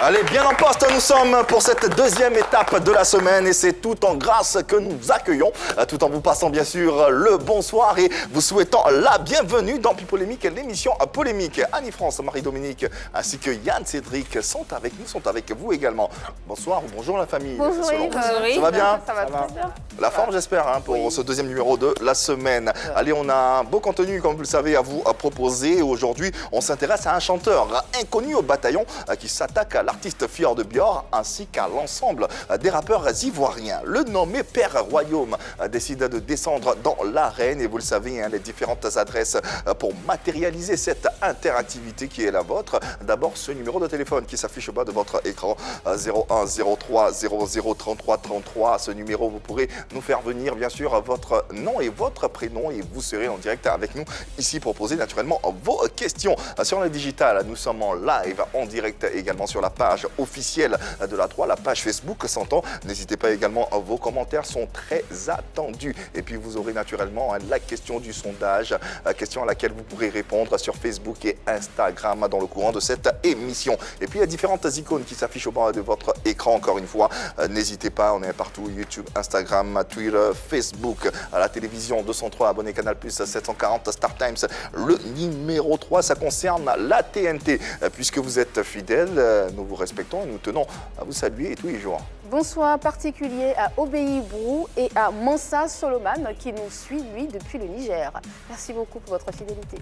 Allez, bien en poste, nous sommes pour cette deuxième étape de la semaine et c'est tout en grâce que nous accueillons, tout en vous passant bien sûr le bonsoir et vous souhaitant la bienvenue dans Pipolémique, l'émission polémique. Annie-France, Marie-Dominique ainsi que Yann Cédric sont avec nous, sont avec vous également. Bonsoir ou bonjour la famille. Bonjour Yves. Ça va bien? Ça va très bien. La forme j'espère pour ce deuxième numéro de la semaine. Allez, on a un beau contenu comme vous le savez à vous proposer. Aujourd'hui, on s'intéresse à un chanteur inconnu au bataillon qui s'attaque à l'artiste Fjord de Bior ainsi qu'à l'ensemble des rappeurs ivoiriens. Le nommé Père Royaume décide de descendre dans l'arène et vous le savez, les différentes adresses pour matérialiser cette interactivité qui est la vôtre. D'abord, ce numéro de téléphone qui s'affiche au bas de votre écran, 01 03 00 33 33. Ce numéro, vous pourrez nous faire venir bien sûr votre nom et votre prénom et vous serez en direct avec nous ici pour poser naturellement vos questions. Sur le digital, nous sommes en live, en direct également sur la page officielle de la 3, la page Facebook s'entend. N'hésitez pas également, vos commentaires sont très attendus. Et puis vous aurez naturellement la question du sondage, question à laquelle vous pourrez répondre sur Facebook et Instagram dans le courant de cette émission. Et puis il y a différentes icônes qui s'affichent au bas de votre écran encore une fois. N'hésitez pas, on est partout, YouTube, Instagram, Twitter, Facebook, à la télévision 203, abonnés Canal+, 740, Star Times. Le numéro 3, ça concerne la TNT. Puisque vous êtes fidèles, nous vous respectons et nous tenons à vous saluer tous les jours. Bonsoir particulier à Obéi Brou et à Mansa Solomon qui nous suit, lui, depuis le Niger. Merci beaucoup pour votre fidélité.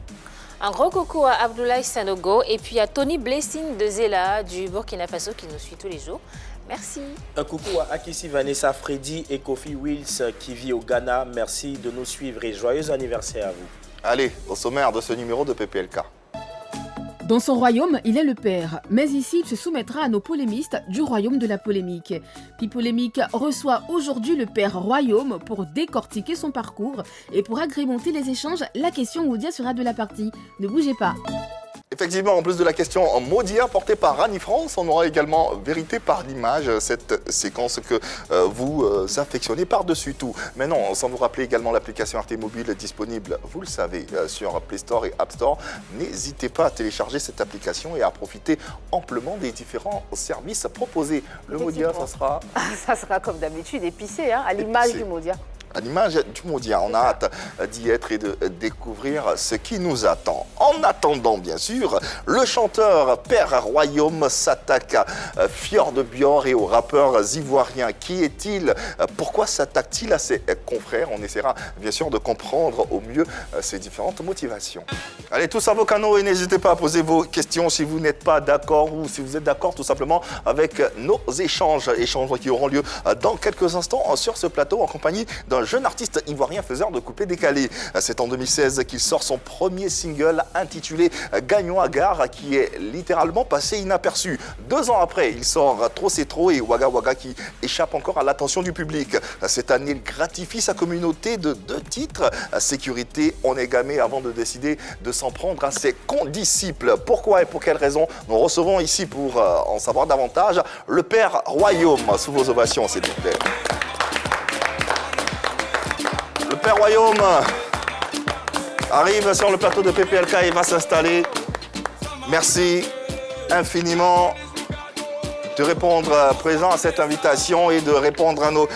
Un gros coucou à Abdoulaye Sanogo et puis à Tony Blessing de Zela du Burkina Faso qui nous suit tous les jours. Merci. Un coucou à Akissi Vanessa Freddy et Kofi Wills qui vit au Ghana. Merci de nous suivre et joyeux anniversaire à vous. Allez, au sommaire de ce numéro de PPLK. Dans son royaume, il est le père, mais ici, il se soumettra à nos polémistes du royaume de la polémique. Pipolémique reçoit aujourd'hui le père Royaume pour décortiquer son parcours et pour agrémenter les échanges, la question Moudia sera de la partie. Ne bougez pas. Effectivement, en plus de la question Maudia portée par Annie-France, on aura également Vérité par l'image, cette séquence que vous affectionnez par-dessus tout. Mais non, sans vous rappeler également l'application RT Mobile disponible, vous le savez, sur Play Store et App Store. N'hésitez pas à télécharger cette application et à profiter amplement des différents services proposés. Le Maudia, ça sera... Ça sera comme d'habitude épicé, à l'image du Maudia. À l'image du Maudia, on a hâte d'y être et de découvrir ce qui nous attend. En attendant, bien sûr, le chanteur Père Royaume s'attaque à Fjord de Bior et aux rappeurs ivoiriens. Qui est-il? Pourquoi s'attaque-t-il à ses confrères? On essaiera bien sûr de comprendre au mieux ces différentes motivations. Allez, tous à vos canaux et n'hésitez pas à poser vos questions si vous n'êtes pas d'accord ou si vous êtes d'accord tout simplement avec nos échanges qui auront lieu dans quelques instants sur ce plateau en compagnie d'un jeune artiste ivoirien faiseur de coupé-décalé. C'est en 2016 qu'il sort son premier single intitulé Gagnons à gare qui est littéralement passé inaperçu. 2 ans après, il sort Trop c'est trop et Waga Waga qui échappe encore à l'attention du public. Cette année, il gratifie sa communauté de 2 titres. Sécurité, On est gamé avant de décider de s'en prendre à ses condisciples. Pourquoi et pour quelles raisons? Nous recevons ici pour en savoir davantage le Père Royaume. Sous vos ovations, s'il vous plaît. Le Père Royaume arrive sur le plateau de PPLK et va s'installer. Merci infiniment de répondre présent à cette invitation et de répondre à nos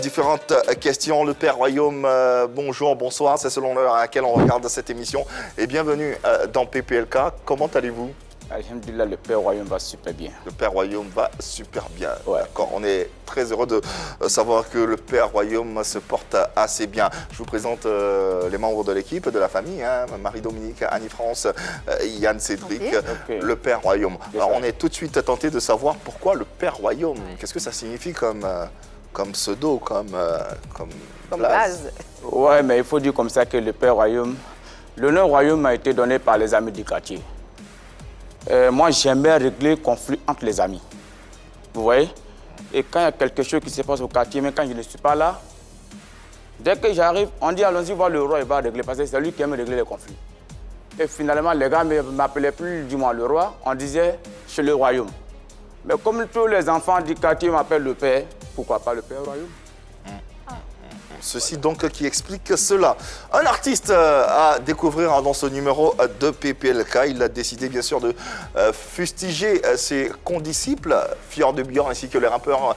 différentes questions. Le Père Royaume, bonjour, bonsoir, c'est selon l'heure à laquelle on regarde cette émission. Et bienvenue dans PPLK. Comment allez-vous? Alhamdulillah, le Père Royaume va super bien. Le Père Royaume va super bien. Ouais. D'accord. On est très heureux de savoir que le Père Royaume se porte assez bien. Je vous présente les membres de l'équipe, de la famille, Marie-Dominique, Annie-France, Yann Cédric, Okay. Le Père Royaume. Alors on est tout de suite tenté de savoir pourquoi le Père Royaume. Qu'est-ce que ça signifie comme pseudo, comme base. Ouais, mais il faut dire comme ça que le Père Royaume, le nom Royaume a été donné par les amis du quartier. Moi, j'aimais régler le conflit entre les amis. Vous voyez? Et quand il y a quelque chose qui se passe au quartier, mais quand je ne suis pas là, dès que j'arrive, on dit allons-y voir le roi, il va régler, parce que c'est lui qui aime régler les conflits. Et finalement, les gars ne m'appelaient plus du moins le roi, on disait chez le royaume. Mais comme tous les enfants du quartier m'appellent le père, pourquoi pas le Père Royaume? Ceci donc qui explique cela. Un artiste à découvrir dans ce numéro de PPLK. Il a décidé bien sûr de fustiger ses condisciples, Fjord de Björn ainsi que les rappeurs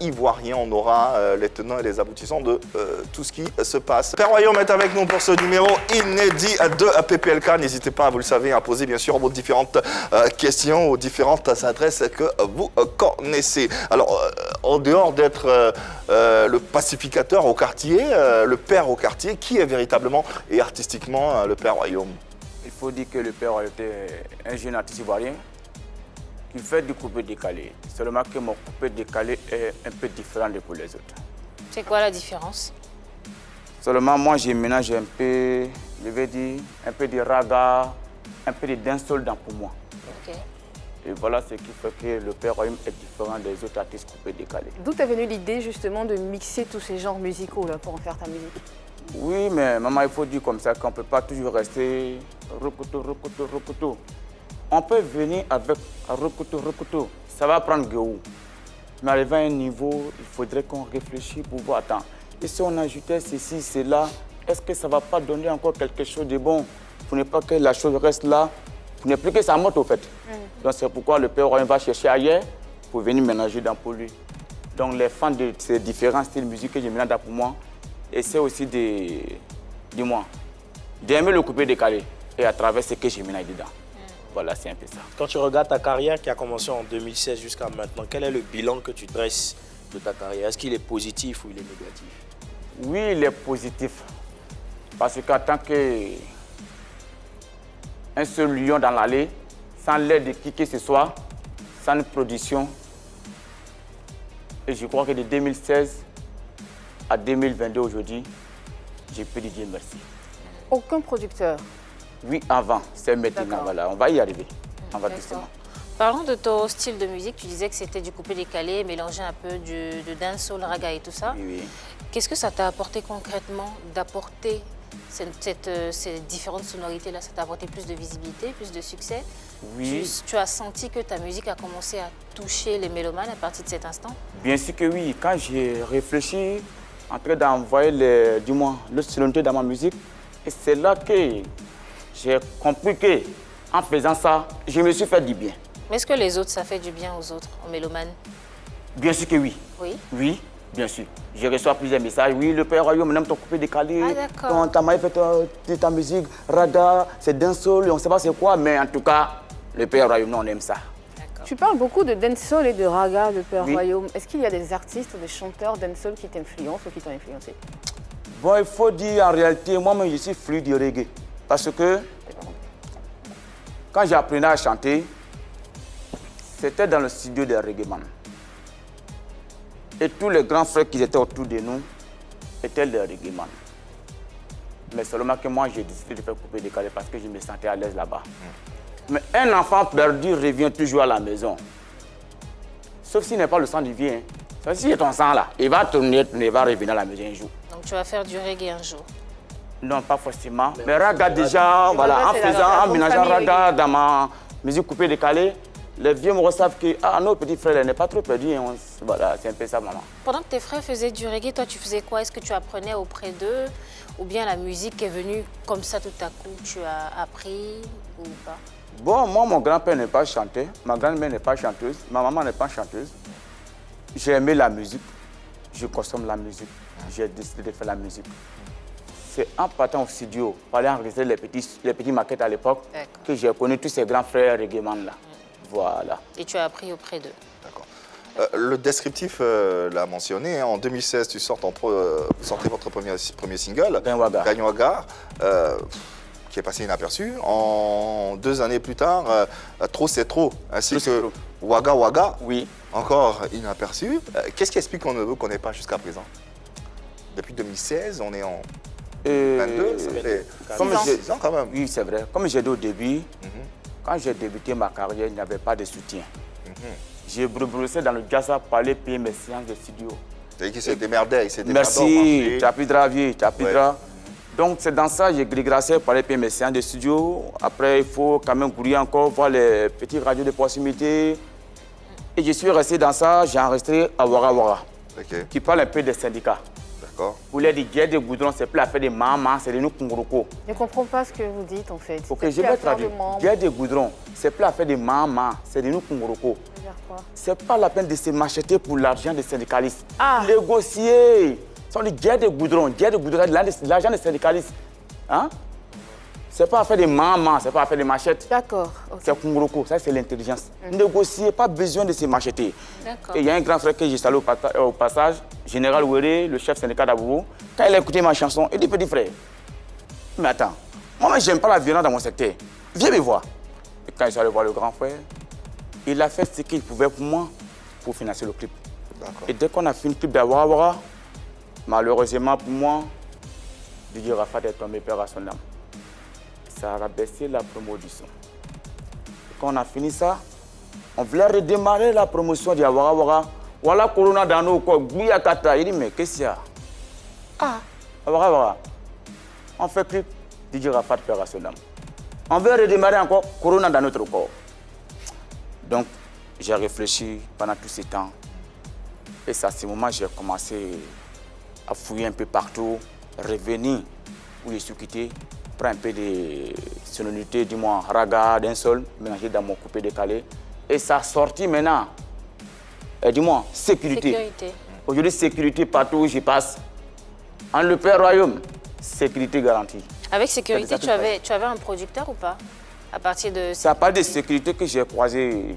ivoiriens. On aura les tenants et les aboutissants de tout ce qui se passe. Père Royaume est avec nous pour ce numéro inédit de PPLK. N'hésitez pas, vous le savez, à poser bien sûr vos différentes questions aux différentes adresses que vous connaissez. Alors, en dehors d'être le pacificateur au quartier, le père au quartier, qui est véritablement et artistiquement le Père Royaume? Il faut dire que le Père Royaume était un jeune artiste ivoirien qui fait du coupé décalé. Seulement que mon coupé décalé est un peu différent de pour les autres. C'est quoi la différence? Seulement moi, je mélange un peu, je vais dire, un peu de raga, un peu de dancehall dans pour moi. Ok. Et voilà ce qui fait que le Père Royaume est différent des autres artistes coupés décalés. D'où t'es venue l'idée justement de mixer tous ces genres musicaux là, pour en faire ta musique? Oui, mais maman, il faut dire comme ça qu'on ne peut pas toujours rester rokoto, rokoto, rokoto. On peut venir avec rokoto, rokoto. Ça va prendre Guéou. Mais arrivé à un niveau, il faudrait qu'on réfléchisse pour voir, attends, et si on ajoutait ceci, cela, est-ce que ça ne va pas donner encore quelque chose de bon? Pour ne pas que la chose reste là, pour ne plus que ça monte au fait. Donc c'est pourquoi le Père Royaume va chercher ailleurs pour venir ménager dans pour lui. Donc les fans de ces différents styles de musique que je mélange dans pour moi, essaient aussi d'aimer le coupé décalé et à travers ce que je mélange dedans. Voilà, c'est un peu ça. Quand tu regardes ta carrière qui a commencé en 2016 jusqu'à maintenant, quel est le bilan que tu dresses de ta carrière? Est-ce qu'il est positif ou il est négatif? Oui, il est positif. Parce qu'en tant qu'un seul lion dans l'allée, sans l'aide de qui que ce soit, sans une production, et je crois que de 2016 à 2022 aujourd'hui, je peux dire merci. Aucun producteur? Oui, avant, c'est maintenant, voilà, on va y arriver. On va doucement. Parlons de ton style de musique. Tu disais que c'était du coupé décalé, mélangé un peu de dancehall, raga et tout ça. Oui, oui. Qu'est-ce que ça t'a apporté concrètement d'apporter ces différentes sonorités-là? Ça t'a apporté plus de visibilité, plus de succès? Oui. Tu as senti que ta musique a commencé à toucher les mélomanes à partir de cet instant? Bien sûr que oui. Quand j'ai réfléchi, en train d'envoyer le sonorité dans ma musique, et c'est là que j'ai compris qu'en faisant ça, je me suis fait du bien. Mais est-ce que les autres, ça fait du bien aux autres, aux mélomanes? Bien sûr que oui. Oui? Oui, bien sûr. Je reçois plusieurs messages. Oui, le Père Royaume, on aime ton coupé décalé. Ah, d'accord. Ta maille fait ta musique, raga, c'est dancehall, on ne sait pas c'est quoi, mais en tout cas, le Père Royaume, nous, on aime ça. Tu parles beaucoup de dancehall et de raga, de Père Oui. Royaume. Est-ce qu'il y a des artistes ou des chanteurs dancehall qui t'influencent ou qui t'ont influencé? Bon, il faut dire en réalité, moi-même, je suis fluide du reggae. Parce que quand j'apprenais à chanter, c'était dans le studio des reggaeman. Et tous les grands frères qui étaient autour de nous étaient des reggaeman. Mais seulement que moi, j'ai décidé de faire couper décalé parce que je me sentais à l'aise là-bas. Mais un enfant perdu revient toujours à la maison. Sauf s'il n'est pas le sang du vieux. Hein. Si c'est ton sang là, il va tourner, il va revenir à la maison un jour. Donc tu vas faire du reggae un jour? Non, pas forcément. Mais raga déjà, voilà, en mélangeant raga dans ma musique coupée décalée, les vieux me savent que nos petits frères n'est pas trop perdu. Hein. Voilà, c'est un peu ça, maman. Pendant que tes frères faisaient du reggae, toi tu faisais quoi? Est-ce que tu apprenais auprès d'eux? Ou bien la musique est venue comme ça tout à coup, tu as appris ou pas? Bon, moi, mon grand-père n'est pas chanteur, ma grand-mère n'est pas chanteuse, ma maman n'est pas chanteuse. J'ai aimé la musique, je consomme la musique, j'ai décidé de faire la musique. C'est en partant au studio, pour aller enregistrer les petits maquettes à l'époque, que j'ai connu tous ces grands frères reggaeman là. Voilà. Et tu as appris auprès d'eux? D'accord. Le descriptif l'a mentionné, hein, en 2016, tu sortez votre premier single, Gagnoaga, qui est passé inaperçu. En 2 années plus tard, Trop c'est trop, ainsi que Waga Waga, oui, encore inaperçu. Qu'est-ce qui explique qu'on ne vous connaît pas jusqu'à présent? Depuis 2016, on est en 22, ça fait 6 ans quand même. Oui, c'est vrai. Comme j'ai dit au début, quand j'ai débuté ma carrière, il n'y avait pas de soutien. J'ai broussé dans le Gaza pour aller payer mes séances de studio. C'est-à-dire qu'il s'est démerdé, il s'est démerdé. Merci, tu as plus de ravier, tu as plus de drap. Donc c'est dans ça que j'ai grégrassé pour aller payer mes séances de studio. Après, il faut quand même courir encore, voir les petits radios de proximité. Et je suis resté dans ça, j'ai enregistré à Ouaga Ouaga, qui parle un peu des syndicats. D'accord. Pour les dire guerre de goudron, c'est plus l'affaire des mamans, c'est de nous Kunguroko. Je ne comprends pas ce que vous dites en fait. Ok, C'est je plus vais affaire de traduire. membres. Guerre de goudron, c'est plus l'affaire des mamans, c'est de nous Kunguroko. Ça veut dire quoi? C'est pas la peine de se macheter pour l'argent des syndicalistes. Ah. Négocier. C'est une guerre de goudron, l'argent des syndicalistes. Hein? C'est pas affaire des mamans, c'est pas affaire des machettes. D'accord. Ok. C'est Kunguroko, ça c'est l'intelligence. Négocier, pas besoin de se macheter. D'accord. Et il y a un grand frère que j'ai salué au passage, Général Ouéré, le chef syndicat d'Aboubou. Quand il a écouté ma chanson, il dit petit frère, mais attends, moi j'aime pas la violence dans mon secteur. Viens me voir. Et quand je suis allé voir le grand frère, il a fait ce qu'il pouvait pour moi pour financer le clip. D'accord. Et dès qu'on a fini le clip d'Awara, malheureusement pour moi, Didier Rafat est tombé père à son âme. Ça a rabaissé la promo du son. Et quand on a fini ça, on voulait redémarrer la promotion d'Awara. Voilà Corona dans nos corps, Bouyakata. Il dit, mais qu'est-ce qu'il y a? Ah, Awara. On fait clip, Didier Rafat père à son âme. On veut redémarrer encore Corona dans notre corps. Donc, j'ai réfléchi pendant tout ce temps. Et c'est à ce moment que j'ai commencé à fouiller un peu partout, revenir où je suis quitté, prendre un peu de sonorité, du moins raga d'un seul, mélanger dans mon coupé décalé. Et ça a sorti maintenant, dis-moi, sécurité. Aujourd'hui, sécurité partout où je passe. En le Père Royaume, sécurité garantie. Avec sécurité, tu avais un producteur ou pas? À partir de... C'est à part de sécurité que j'ai croisé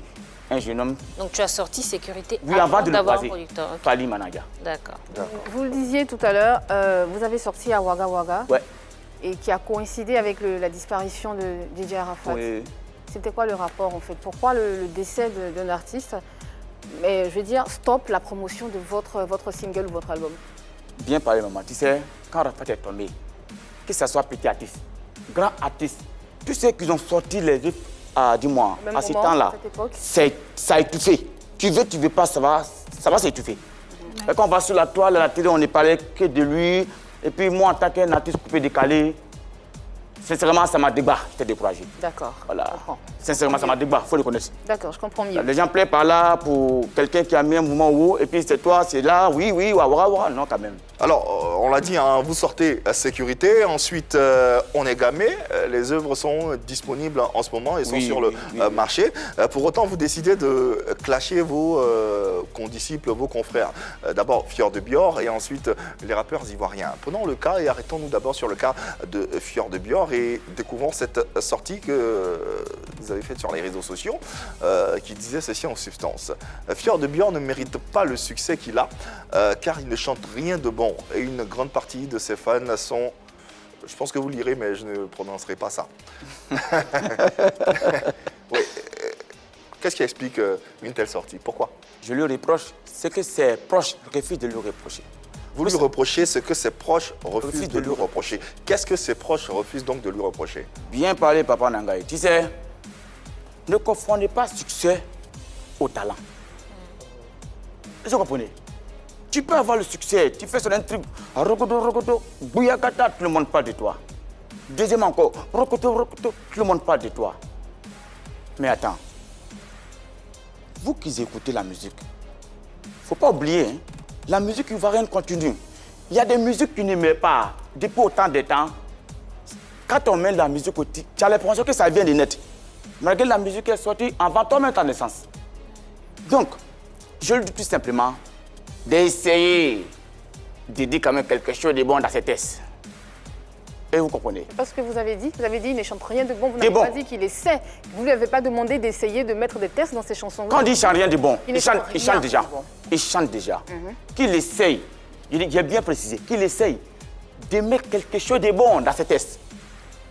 un jeune homme. Donc tu as sorti sécurité Oui, avant de le d'avoir un croiser. producteur. Ok. Fali Managa. D'accord. Vous le disiez tout à l'heure, vous avez sorti à Wagga Wagga Ouais. et qui a coïncidé avec la disparition de DJ Arafat. Oui. C'était quoi le rapport en fait? Pourquoi le décès d'un artiste? Mais je veux dire, stop la promotion de votre single ou votre album. Bien parlé, maman. Tu sais, quand Rafat est tombé, que ce soit petit artiste, grand artiste, tous ceux qui ont sorti les riffs dis-moi, Même à ce moment, temps-là, à cette époque. ça a étouffé. Tu veux pas, ça va s'étouffer. Et quand on va sur la toile, à la télé, on ne parlait que de lui. Et puis moi, en tant qu'un artiste coupé décalé, sincèrement, ça m'a débat. J'étais découragé. D'accord. Voilà. Je comprends. Sincèrement, ça m'a débat. Il faut le connaître. D'accord, je comprends mieux. Les gens plaident par là pour quelqu'un qui a mis un mouvement haut. Et puis c'est toi, c'est là. Oui, ouah. Non, quand même. Alors, on l'a dit, hein, vous sortez à sécurité, ensuite on est gamé, les œuvres sont disponibles en ce moment et sont sur le marché. Pour autant, vous décidez de clasher vos condisciples, vos confrères. D'abord Fior de Bior et ensuite les rappeurs ivoiriens. Prenons le cas et arrêtons-nous d'abord sur le cas de Fior de Bior et découvrons cette sortie que vous avez faite sur les réseaux sociaux qui disait ceci en substance. Fior de Bior ne mérite pas le succès qu'il a car il ne chante rien de bon. Et une grande partie de ses fans sont... Je pense que vous lirez, mais je ne prononcerai pas ça. Oui. Qu'est-ce qui explique une telle sortie? Pourquoi? Je lui reproche ce que ses proches refusent de lui reprocher. Vous lui reprochez ce que ses proches refusent de lui reprocher. Qu'est-ce que ses proches refusent donc de lui reprocher? Bien parlé, Papa Nangaï. Tu sais, ne confondez pas succès au talent. Vous comprenez? Tu peux avoir le succès, tu fais sur un truc, rokoto, bouyakata, tout le monde parle de toi. Deuxièmement encore, rokoto, tout le monde parle de toi. Mais attends, vous qui écoutez la musique, il ne faut pas oublier, hein, la musique ivoirienne continue. Il y a des musiques qui ne mettent pas depuis autant de temps. Quand on met la musique au titre, tu as l'impression que ça vient de net. Malgré la musique est sortie avant toi-même ta naissance. Donc, je le dis tout simplement, d'essayer de dire quand même quelque chose de bon dans ces tests. Et vous comprenez? Parce que vous avez dit il ne chante rien de bon, vous De n'avez bon. pas dit qu'il essaie. Vous ne lui avez pas demandé d'essayer de mettre des tests dans ses chansons. Quand on dit qu'il ne chante rien de bon, Il ne il chante chante déjà. rien de bon. Il chante déjà. Qu'il essaye, j'ai bien précisé, qu'il essaye de mettre quelque chose de bon dans ces tests.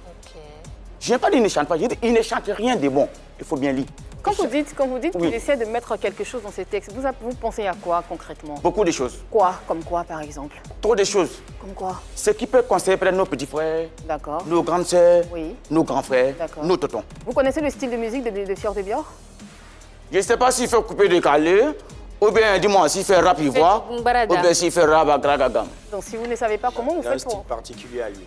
Ok. Je n'ai pas dit qu'il ne chante pas, j'ai dit qu'il ne chante rien de bon. Il faut bien lire. Quand vous dites Oui. qu'il essaie de mettre quelque chose dans ses textes, vous pensez à quoi concrètement? Beaucoup de choses. Quoi? Comme quoi par exemple? Trop de choses. Comme quoi? Ce qui peut conseiller peut-être nos petits frères, D'accord. nos grandes sœurs, Oui. nos grands frères, D'accord. nos tontons. Vous connaissez le style de musique de Fior de Bior? Je ne sais pas s'il fait couper décalé, ou bien, dis-moi, s'il fait rap ivoire, ou Mbarada. bien s'il fait rap à gragagam. Donc si vous ne savez pas comment vous Il a un faites style pour... particulier à lui.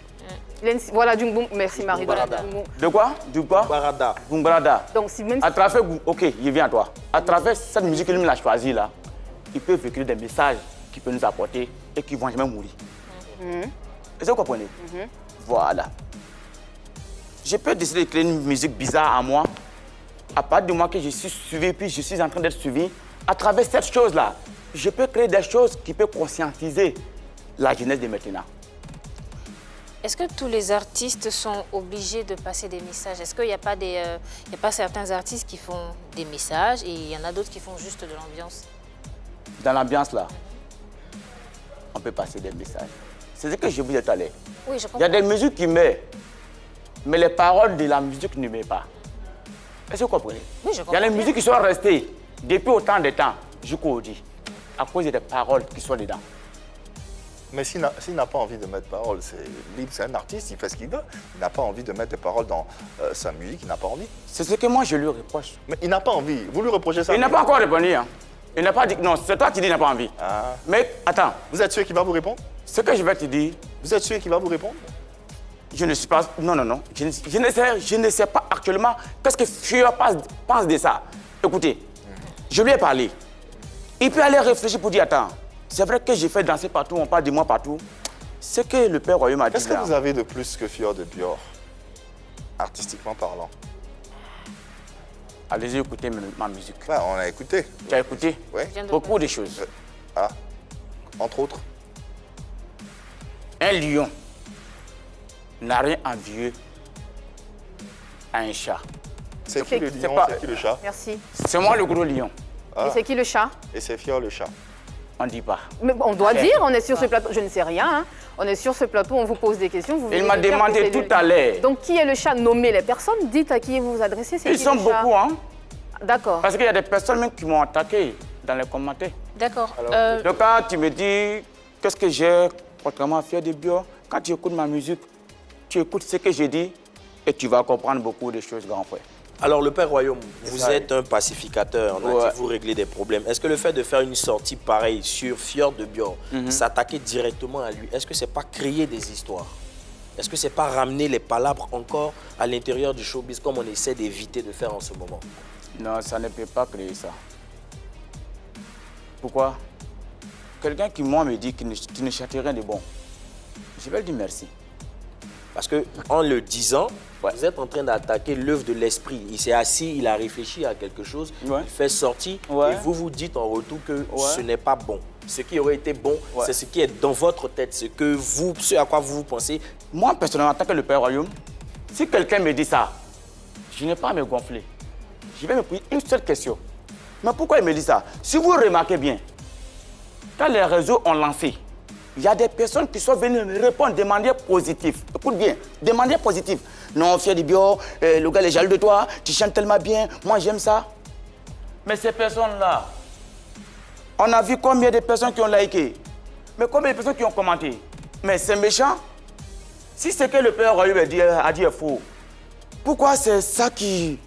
Voilà, Djungbum. Merci Marie. Barada. Djungbum. De quoi? Du quoi? Barada. Bumbrada. Donc si même À travers, ok, il vient à toi. À travers cette musique que lui a choisie là, il peut véhiculer des messages qui peut nous apporter et qui ne vont jamais mourir. Est-ce que vous comprenez? Voilà. Je peux décider de créer une musique bizarre à moi, à partir du moment que je suis suivi, puis je suis en train d'être suivi, à travers cette chose-là, je peux créer des choses qui peuvent conscientiser la jeunesse de maintenant. Est-ce que tous les artistes sont obligés de passer des messages? Est-ce qu'il n'y a pas certains artistes qui font des messages et il y en a d'autres qui font juste de l'ambiance? Dans l'ambiance là, on peut passer des messages. C'est ce que je vous ai tout à l'heure. Oui, je Il y a comprends. des musiques qui meurent, mais les paroles de la musique ne meurent pas. Est-ce que vous comprenez? Oui, je Il y a comprends des bien. musiques qui sont restées depuis autant de temps jusqu'aujourd'hui, à cause des paroles qui sont dedans. Mais s'il n'a pas envie de mettre parole, c'est libre, c'est un artiste, il fait ce qu'il veut. Il n'a pas envie de mettre des paroles dans sa musique, il n'a pas envie. C'est ce que moi je lui reproche. Mais il n'a pas envie. Vous lui reprochez ça? Il n'a pas encore répondu. Hein. Il n'a pas dit non, c'est toi qui dis qu'il n'a pas envie. Ah. Mais attends, Vous êtes sûr qu'il va vous répondre? ce que je vais te dire, Vous êtes sûr qu'il va vous répondre? je ne suis pas. Non, non, non. Je ne sais pas actuellement qu'est-ce que Fior pense de ça. Écoutez, je lui ai parlé. Il peut aller réfléchir pour dire attends, c'est vrai que j'ai fait danser partout, on parle de moi partout. Ce que le Père Royaume a dit Qu'est-ce que là. vous avez de plus que Fior de Bior, artistiquement parlant? Allez-y écouter ma musique. Ouais, on a écouté. Tu as écouté Oui. Je viens de- beaucoup de choses. Ah, entre autres. Un lion n'a rien envieux à un chat. C'est qui le C'est lion, pas- c'est qui le chat? Merci. C'est moi le gros lion. Ah. Et c'est qui le chat? Et c'est Fior le chat. On ne dit pas. Mais on doit Chef. dire, on est sur ce plateau. Je ne sais rien. Hein. On est sur ce plateau, on vous pose des questions. Vous Il venez m'a de dire que demandé c'est tout le- à l'heure. Donc qui est le chat? Nommez les personnes. Dites à qui vous vous adressez. C'est Ils qui sont le chat? beaucoup, hein. D'accord. Parce qu'il y a des personnes même qui m'ont attaqué dans les commentaires. D'accord. Donc quand tu me dis qu'est-ce que j'ai contrairement à Fior de Bior, quand tu écoutes ma musique, tu écoutes ce que je dis et tu vas comprendre beaucoup de choses, grand frère. Alors, le Père Royaume, vous ça. êtes un pacificateur, on a Ouais. dit vous réglez des problèmes. Est-ce que le fait de faire une sortie pareille sur Fior de Bior, s'attaquer directement à lui, est-ce que c'est pas créer des histoires? Est-ce que c'est pas ramener les palabres encore à l'intérieur du showbiz comme on essaie d'éviter de faire en ce moment? Non, ça ne peut pas créer ça. Pourquoi? Quelqu'un qui, moi, me dit qu'il ne cherche rien de bon, je vais lui dire merci. Parce que en le disant, Ouais. vous êtes en train d'attaquer l'œuvre de l'esprit. Il s'est assis, il a réfléchi à quelque chose, Ouais. il fait sortir, Ouais. et vous vous dites en retour que Ouais. ce n'est pas bon. Ce qui aurait été bon, Ouais. c'est ce qui est dans votre tête, ce à quoi vous pensez. Moi, personnellement, en tant que le Père Royaume, si quelqu'un me dit ça, je n'ai pas à me gonfler. Je vais me poser une seule question. Mais pourquoi il me dit ça? Si vous remarquez bien, quand les réseaux ont lancé, il y a des personnes qui sont venues me répondre de manière positive. Écoute bien, de manière positive. Non, Fior de Bior, le gars il est jaloux de toi, tu chantes tellement bien, moi j'aime ça. Mais ces personnes-là, on a vu combien de personnes qui ont liké, mais combien de personnes qui ont commenté. Mais c'est méchant. Si ce que le Père Royaume a dit est faux, pourquoi c'est ça qui...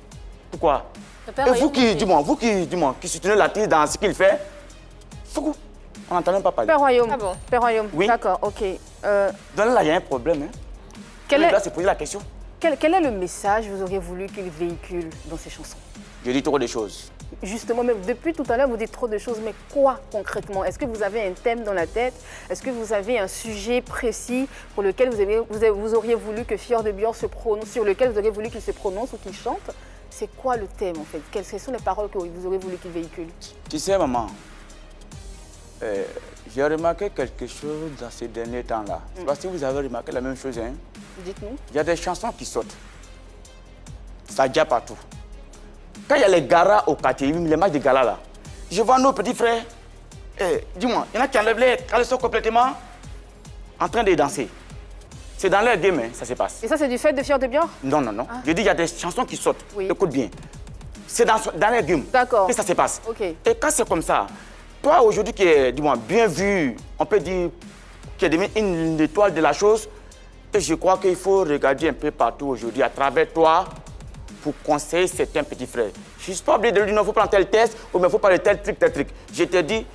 Pourquoi? Le Père Et vous Royaume, qui, c'est- dis-moi, qui soutenez l'artiste dans ce qu'il fait, on n'entend même pas parler. Père Royaume. Ah bon? Père Royaume. Oui. D'accord, ok. Donc là, il y a un problème. Hein. Quel Il est- doit se poser la question. Quel est le message que vous auriez voulu qu'il véhicule dans ses chansons? Je dis trop de choses. Justement, mais depuis tout à l'heure, vous dites trop de choses, mais quoi concrètement? Est-ce que vous avez un thème dans la tête? Est-ce que vous avez un sujet précis pour lequel vous auriez voulu que Fior de Bior se prononce, sur lequel vous auriez voulu qu'il se prononce ou qu'il chante? C'est quoi le thème en fait? Quelles sont les paroles que vous auriez voulu qu'il véhicule? Tu sais, maman, j'ai remarqué quelque chose dans ces derniers temps-là. Je ne sais pas si vous avez remarqué la même chose. Hein. Dites-nous. Il y a des chansons qui sortent. Ça déjà partout. Quand il y a les garas au quartier, les matchs de gala là, je vois nos petits frères, dis-moi, il y en a qui enlèvent les caleçons complètement en train de danser. C'est dans leur game, hein, ça se passe. Et ça, c'est du fait de Fior de Bior? Non, non, non. Je dis, il y a des chansons qui sortent. Oui. Écoute bien. C'est dans leur game. D'accord. Que ça se passe. Ok. Et quand c'est comme ça, toi aujourd'hui qui es, dis-moi, bien vu, on peut dire, qui est devenu une étoile de la chose, et je crois qu'il faut regarder un peu partout aujourd'hui, à travers toi, pour conseiller certains petits frères. Je ne suis pas obligé de lui dire, non, il faut prendre tel test, ou bien il faut parler tel truc. Je te dis,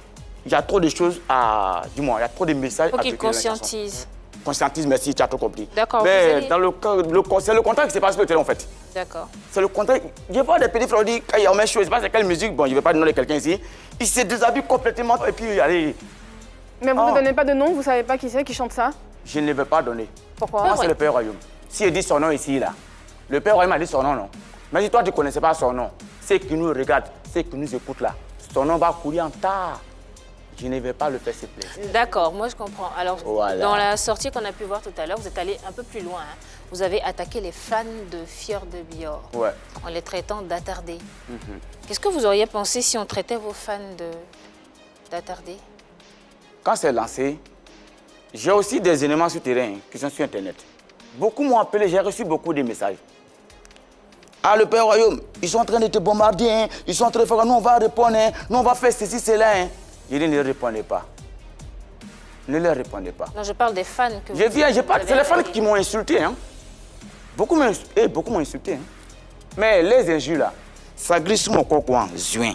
il y a trop de choses à... Dis-moi, il y a trop de messages Faut à qu'il véhiculer dans la chanson. conscientise. Conscientise, merci, tu as tout compris. D'accord, vous Mais allez- dans c'est le contraire qui s'est passé en fait. D'accord. C'est le contraire. Je vois des petits frères dire, quand il y a une chose, je ne sais pas c'est quelle musique, bon, je ne vais pas donner quelqu'un ici, il se déshabille complètement et puis, allez, Mais vous ne donnez pas de nom, vous ne savez pas qui c'est qui chante ça? Je ne vais pas donner. Pourquoi? Moi, c'est le Père Royaume. Si il dit son nom ici, là, le Père Royaume a dit son nom, non. Mais si toi, tu ne connaissais pas son nom, ceux qui nous regardent, ceux qui nous écoutent là, son nom va courir en tas. Je ne vais pas le faire, s'il te plaît. D'accord, moi je comprends. Alors, Voilà. dans la sortie qu'on a pu voir tout à l'heure, vous êtes allé un peu plus loin. Hein. Vous avez attaqué les fans de Fjord de Bior Ouais. en les traitant d'attardés. Qu'est-ce que vous auriez pensé si on traitait vos fans d'attardés? Quand c'est lancé, j'ai aussi des éléments sur terrain qui sont sur Internet. Beaucoup m'ont appelé, j'ai reçu beaucoup de messages. Ah, le Père Royaume, ils sont en train de te bombarder, hein. Ils sont en train de faire, nous on va répondre, hein. Nous on va faire ceci, cela. Hein. Je dis, ne leur répondez pas. Ne leur répondez pas. Non, je parle des fans que vous... C'est les fans attaqués. qui m'ont insulté. Hein. Beaucoup m'ont insulté. Hein. Mais les injures là, ça glisse sur mon cocoin. Zuin.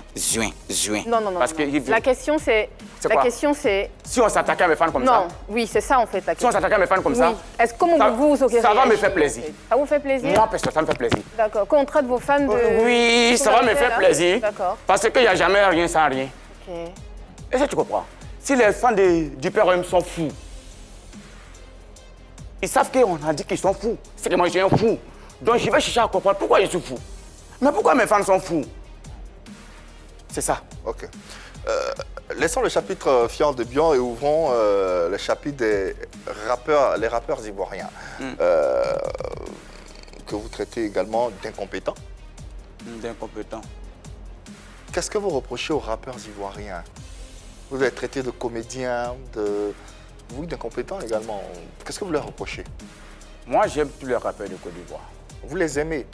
Non, non, non. Parce non. que La question c'est... Si on s'attaquait à mes fans comme ça. Non, oui, c'est ça en fait la Si on question. s'attaquait à mes fans comme ça. Oui. Est-ce comment vous auriez Ça va me réagi, faire plaisir. en fait? Ça vous fait plaisir? Moi, personne, ça me fait plaisir. D'accord. Quand on traite vos fans de... Oui, ça va me faire plaisir. D'accord. Parce qu'il n'y a jamais rien sans rien. Ok. Est-ce que tu comprends? Si les fans du Père Royaume sont fous, ils savent qu'on a dit qu'ils sont fous. C'est que moi, je suis un fou. Donc, je vais chercher à comprendre pourquoi je suis fou. Mais pourquoi mes fans sont fous? C'est ça. Ok. Laissons le chapitre Fjord de Bior et ouvrons le chapitre des rappeurs, les rappeurs ivoiriens, que vous traitez également d'incompétents. D'incompétent. Qu'est-ce que vous reprochez aux rappeurs ivoiriens? Vous êtes traité de comédiens, oui, d'incompétents également. Qu'est-ce que vous leur reprochez? Moi, j'aime tous les rappeurs de Côte d'Ivoire. Vous les aimez?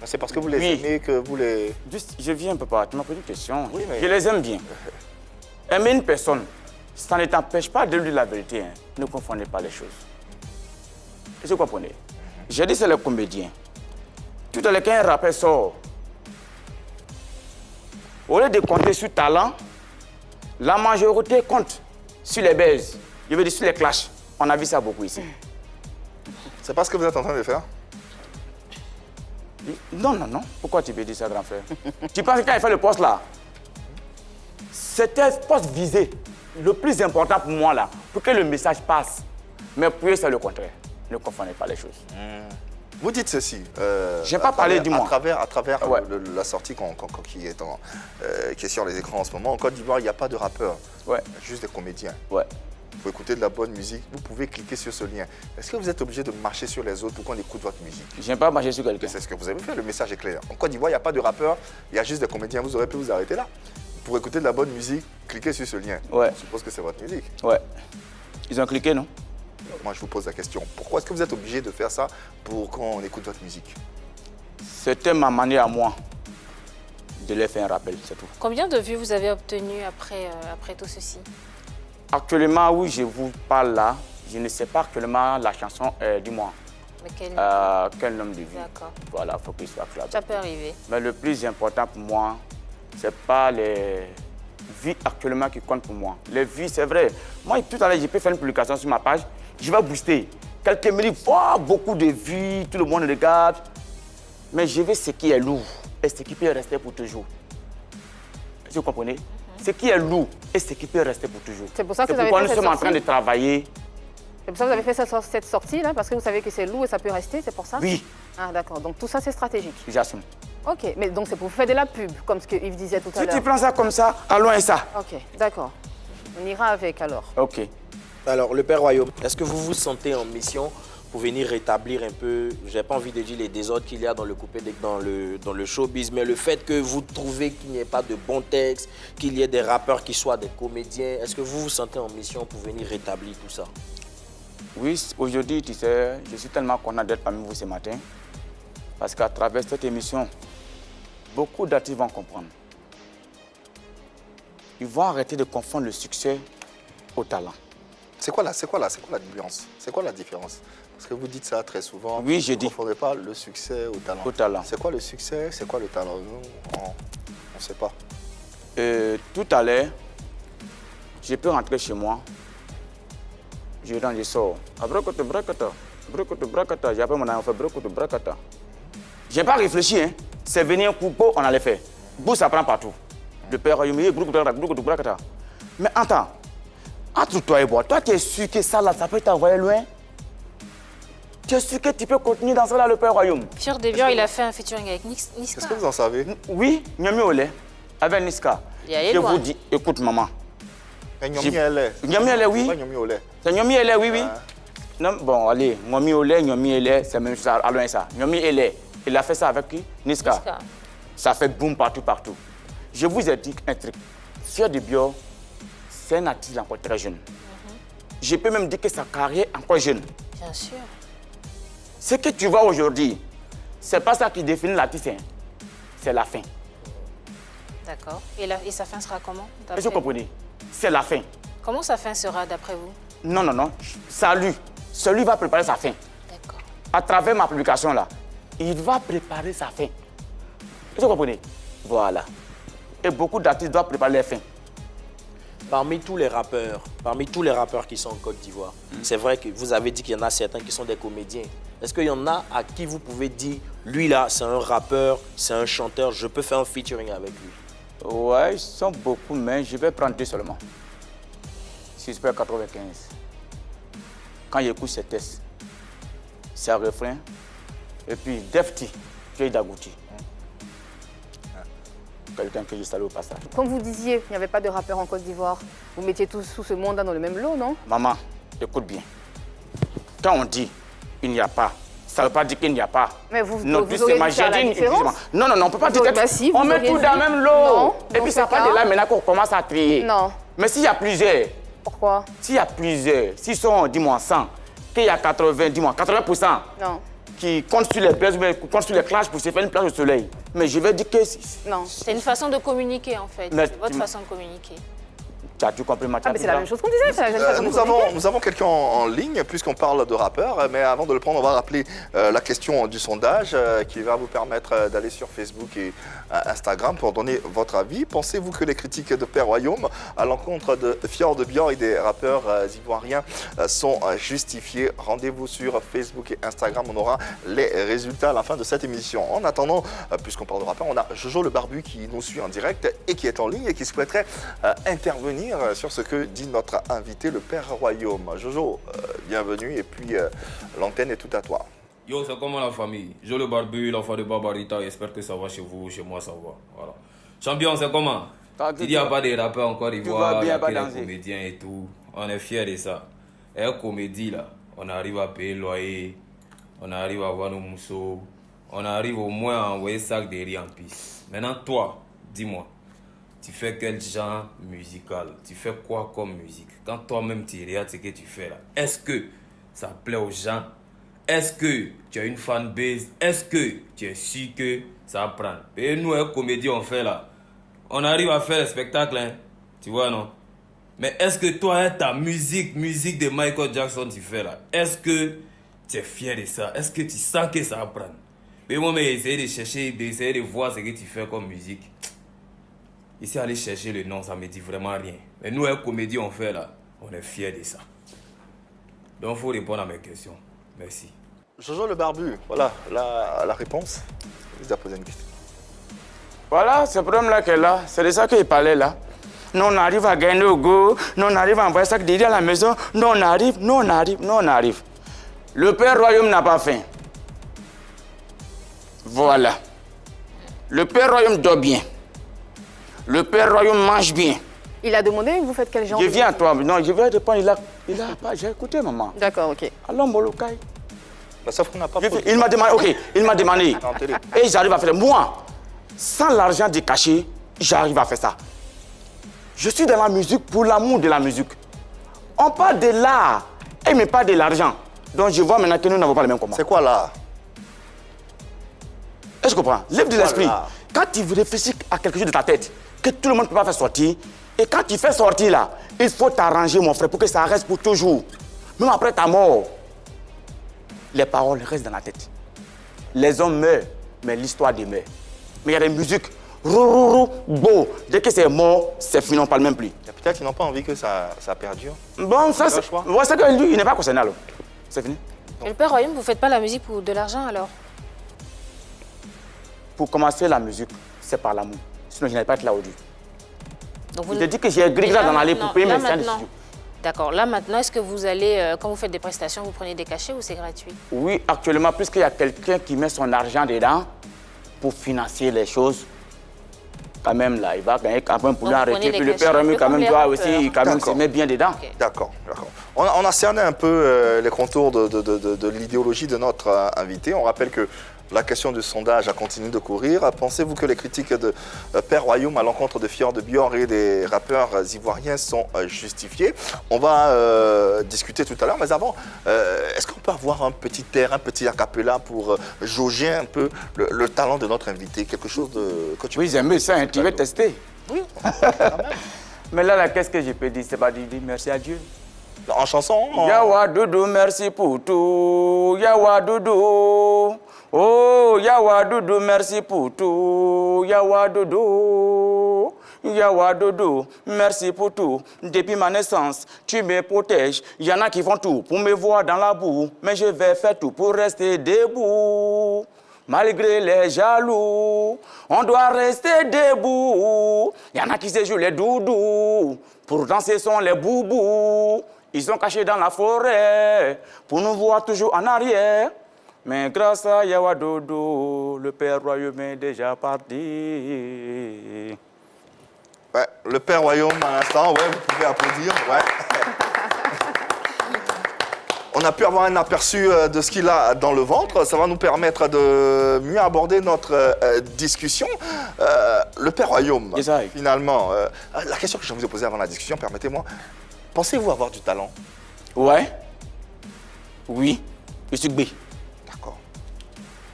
C'est parce que vous les Oui. aimez que vous les... Juste, je viens un peu pas. Tu m'as posé une question. Oui, mais- Je les aime bien. Aimer une personne, ça ne t'empêche pas de lui dire la vérité. Hein. Ne confondez pas les choses. Est-ce que vous comprenez? J'ai dit c'est les comédiens. Tout à l'heure, quand un rappeur sort, au lieu de compter sur talent, la majorité compte sur les baises. Je veux dire sur les clashs. On a vu ça beaucoup ici. C'est pas ce que vous êtes en train de faire? Non, non, non. Pourquoi tu veux dire ça, grand frère? Tu penses que quand il fait le poste là, c'était un poste visé. Le plus important pour moi là, pour que le message passe. Mais pour eux, c'est le contraire. Ne confondez pas les choses. Vous dites ceci. J'ai pas parlé du moi. À travers Ouais. la sortie qui est sur les écrans en ce moment, en Côte d'Ivoire, il n'y a pas de rappeurs, Ouais, juste des comédiens. ouais. Vous écoutez de la bonne musique, vous pouvez cliquer sur ce lien. Est-ce que vous êtes obligé de marcher sur les autres pour qu'on écoute votre musique? J'aime pas marcher sur quelqu'un. C'est ce que vous avez fait, le message est clair. En Côte d'Ivoire, il n'y a pas de rappeurs, il y a juste des comédiens. Vous aurez pu vous arrêter là. Pour écouter de la bonne musique, cliquez sur ce lien. Ouais. Je suppose que c'est votre musique. Ouais. Ils ont cliqué, non? Moi, je vous pose la question. Pourquoi est-ce que vous êtes obligé de faire ça pour qu'on écoute votre musique? C'était ma manière à moi de leur faire un rappel, c'est tout. Combien de vues vous avez obtenu après tout ceci? Actuellement, oui, je vous parle là. Je ne sais pas actuellement la chanson du mois. Mais Quel nombre de vues? D'accord. Voilà, il faut qu'il soit clair. Ça peut arriver. Mais le plus important pour moi, ce n'est pas les vues actuellement qui comptent pour moi. Les vues, c'est vrai. Moi, tout à l'heure, j'ai pu faire une publication sur ma page. Je vais booster. Quelqu'un me dit, oh, beaucoup de vues, tout le monde regarde. Mais je veux ce qui est lourd et ce qui peut rester pour toujours. Est-ce que vous comprenez? Ce qui est lourd et ce qui peut rester pour toujours. C'est pour ça que vous avez pourquoi fait nous cette sommes en train de sortie? travailler. C'est pour ça que vous avez fait cette sortie là, parce que vous savez que c'est lourd et ça peut rester, c'est pour ça? Oui, Ah d'accord, donc tout ça c'est stratégique. j'assume. Ok, mais donc c'est pour faire de la pub, comme ce que Yves disait tout à Si l'heure. tu prends ça comme ça, allons et ça. Ok, d'accord. On ira avec alors. Ok. Alors, le Père Royaume, est-ce que vous vous sentez en mission pour venir rétablir un peu, j'ai pas envie de dire les désordres qu'il y a dans le coupé dans le showbiz, mais le fait que vous trouvez qu'il n'y ait pas de bons textes, qu'il y ait des rappeurs qui soient des comédiens, est-ce que vous vous sentez en mission pour venir rétablir tout ça? Oui, aujourd'hui, tu sais, je suis tellement content d'être parmi vous ce matin. Parce qu'à travers cette émission, beaucoup d'artistes vont comprendre. Ils vont arrêter de confondre le succès au talent. C'est quoi la nuance? C'est quoi la différence? Parce que vous dites ça très souvent. Oui, je vous dis. Ne confondez pas le succès au talent. Au talent. C'est quoi le succès? C'est quoi le talent? Nous, on ne sait pas. Tout à l'heure, je peux rentrer chez moi. Je rentre, je sors. Abrakoto, brakata. Brakoto, brakata. J'ai appelé mon ami, on fait brakoto, brakata. Je n'ai pas réfléchi, hein. C'est venu un coup, on allait faire. Bou, ça prend partout. Le Père Royaume, brakoto, brakata. Mais attends, Entre toi et moi, toi tu es sûr que ça là, ça peut t'envoyer loin? Tu es sûr que tu peux continuer dans ça là, le Père Royaume? Fior de Bior, il a fait un featuring avec Niska. Qu'est-ce que vous en savez? Oui, Nyomi Olé, avec Niska. Il y a Je loin. vous dis, écoute maman. Nyomi Olé. Nyomi Olé, oui. Pas Nyomi Olé. C'est Nyomi Olé, oui, oui. Non, bon, allez, Nyomi Olé, c'est même ça, à loin ça. Nyomi Olé, il a fait ça avec qui? Niska. Niska. Ça fait boum partout, partout. Je vous ai dit un truc. Fior de Bior, c'est un artiste encore très jeune. Je peux même dire que sa carrière est encore jeune. Bien sûr. Ce que tu vois aujourd'hui, c'est pas ça qui définit l'artiste, hein. C'est la fin. D'accord. Et sa fin sera comment? Est-ce d'après que vous comprenez? C'est la fin. Comment sa fin sera d'après vous? Non, non, non. Salut. Celui va préparer sa fin. D'accord. À travers ma publication là, il va préparer sa fin. Est-ce que vous comprenez? Voilà. Et beaucoup d'artistes doivent préparer leur fin. Parmi tous les rappeurs qui sont en Côte d'Ivoire, c'est vrai que vous avez dit qu'il y en a certains qui sont des comédiens. Est-ce qu'il y en a à qui vous pouvez dire, lui là, c'est un rappeur, c'est un chanteur, je peux faire un featuring avec lui? Ouais, ils sont beaucoup, mais je vais prendre deux seulement. Suspect 95. Quand j'écoute ces tests, c'est un refrain. Et puis Defty, Joey Dagouti. Quelqu'un que je salue au passage. Comme vous disiez, il n'y avait pas de rappeur en Côte d'Ivoire. Vous mettiez tous sous ce monde dans le même lot, non? Maman, écoute bien. Quand on dit il n'y a pas, ça ne veut pas dire qu'il n'y a pas. Mais vous, Non, vous auriez dû faire la différence. Non, non, non, on ne peut pas dire Bah si, on vous met auriez tout dû. dans le même lot. Non, Et dans puis ce ça part cas- de là maintenant qu'on commence à trier. Non. Mais s'il y a plusieurs, Pourquoi? s'il y a plusieurs, s'ils sont, dis-moi, 100, qu'il y a 80, dis-moi, 80% Non. qui comptent sur les buzz, qui comptent sur les clashs pour se faire une place au soleil. Mais je vais dire que Non. C'est une façon de communiquer en fait. Mais C'est votre tu- façon de communiquer. tu as tout compris, Ah, mais c'est la même chose qu'on disait. c'est la même façon de communiquer. Nous avons quelqu'un en ligne, puisqu'on parle de rappeurs, mais avant de le prendre, on va rappeler la question du sondage qui va vous permettre d'aller sur Facebook et Instagram pour donner votre avis. Pensez-vous que les critiques de Père Royaume à l'encontre de Fior de Bior et des rappeurs ivoiriens sont justifiées? Rendez-vous sur Facebook et Instagram, on aura les résultats à la fin de cette émission. En attendant, puisqu'on parle de rappeurs, on a Jojo le Barbu qui nous suit en direct et qui est en ligne et qui souhaiterait intervenir sur ce que dit notre invité, le Père Royaume. Jojo, bienvenue et puis l'antenne est tout à toi. Yo, c'est comment la famille? Je le barbu, l'enfant de Barbarita, j'espère que ça va chez vous, chez moi ça va. Voilà. Champion, c'est comment? Il n'y a pas de rappeurs en Côte d'Ivoire, il y a que des comédiens et tout. On est fiers de ça. Et une comédie là, on arrive à payer le loyer, on arrive à avoir nos mousseaux, on arrive au moins à envoyer sac de riz en piste. Maintenant, toi, dis-moi, tu fais quel genre musical? Tu fais quoi comme musique? Quand toi-même tu regardes ce que tu fais là, est-ce que ça plaît aux gens? Est-ce que tu as une fanbase? Est-ce que tu es sûr que ça va prendre? Et nous, les comédiens, on fait là. On arrive à faire le spectacle, hein? Tu vois, non? Mais est-ce que toi, ta musique de Michael Jackson, tu fais là? Est-ce que tu es fier de ça? Est-ce que tu sens que ça va prendre? Mais moi, j'ai essayé de chercher, d'essayer de voir ce que tu fais comme musique. Ici, aller chercher le nom, ça me dit vraiment rien. Mais nous, les comédiens, on fait là. On est fiers de ça. Donc, il faut répondre à mes questions. Merci. Jojo le Barbu, voilà la réponse. Il a posé une question. Voilà, ce problème-là qu'elle a, c'est de ça qu'il parlait là. Nous, on arrive à gagner au go, nous, on arrive à envoyer ça derrière à la maison, nous, on arrive, nous, on arrive, nous, on arrive. Le Père Royaume n'a pas faim. Voilà. Le Père Royaume dort bien. Le Père Royaume mange bien. Il a demandé, vous faites quel genre Je de- viens à toi. Non, je vais répondre, il a pas, j'ai écouté, maman. D'accord, ok. Alors, Molokai. Bah, sauf qu'on n'a pas Il m'a demandé, ok, il m'a demandé. En télé. Et j'arrive à faire. Moi, sans l'argent de cachet, j'arrive à faire ça. Je suis dans la musique pour l'amour de la musique. On parle de l'art, mais pas de l'argent. Donc je vois maintenant que nous n'avons pas le même combat. C'est quoi là? Est-ce que tu comprends? Lève de l'esprit. Voilà. Quand tu réfléchis à quelque chose de ta tête, que tout le monde ne peut pas faire sortir, et quand tu fais sortir là, il faut t'arranger, mon frère, pour que ça reste pour toujours. Même après ta mort, les paroles restent dans la tête. Les hommes meurent, mais l'histoire demeure. Mais il y a des musiques, beau. Dès que c'est mort, c'est fini, on ne parle même plus. Et peut-être qu'ils n'ont pas envie que ça perdure. Bon, ça, c'est choix. ouais, c'est que lui, il n'est pas concerné alors. C'est fini. Et le Père Royaume, vous ne faites pas la musique pour de l'argent alors? Pour commencer la musique, c'est par l'amour. Sinon, je n'allais pas être là aujourd'hui. Donc vous Je te dis que j'ai gris dans l'allée pour payer là mes scènes de maintenant. studio. D'accord. Là, maintenant, est-ce que vous allez, quand vous faites des prestations, vous prenez des cachets ou c'est gratuit? Oui, actuellement, puisqu'il y a quelqu'un qui met son argent dedans pour financer les choses, quand même, là, il va gagner quand même pour l'arrêter. Puis le père Remy, quand même, doit aussi quand même se mettre bien dedans. Okay. D'accord, d'accord. On a cerné un peu les contours de l'idéologie de notre invité. On rappelle que la question du sondage a continué de courir. Pensez-vous que les critiques de Père Royaume à l'encontre de Fior de Bior et des rappeurs ivoiriens sont justifiées? On va discuter tout à l'heure, mais avant, est-ce qu'on peut avoir un petit air, un petit a cappella pour jauger un peu le talent de notre invité? Quelque chose que tu... Oui, j'aime ça, hein, tu veux tester? Oui, quand même. Mais là, qu'est-ce que je peux dire? C'est pas dire merci à Dieu. En chanson? Yawa Doudou, merci pour tout. Yawa Doudou. Oh, Yawa Doudou, merci pour tout. Yawa Doudou. Yawa Doudou, merci pour tout. Depuis ma naissance, tu me protèges. Il y en a qui font tout pour me voir dans la boue. Mais je vais faire tout pour rester debout. Malgré les jaloux, on doit rester debout. Il y en a qui se jouent les doudous. Pourtant, ce sont les boubous. Ils sont cachés dans la forêt pour nous voir toujours en arrière. Mais grâce à Yawa Doudou, le Père Royaume est déjà parti. Ouais, le Père Royaume à l'instant, ouais, vous pouvez applaudir. Ouais. On a pu avoir un aperçu de ce qu'il a dans le ventre. Ça va nous permettre de mieux aborder notre discussion. Le Père Royaume, finalement, la question que je vais vous ai posée avant la discussion, permettez-moi. Pensez-vous avoir du talent? Ouais. Oui. Je suis B. D'accord.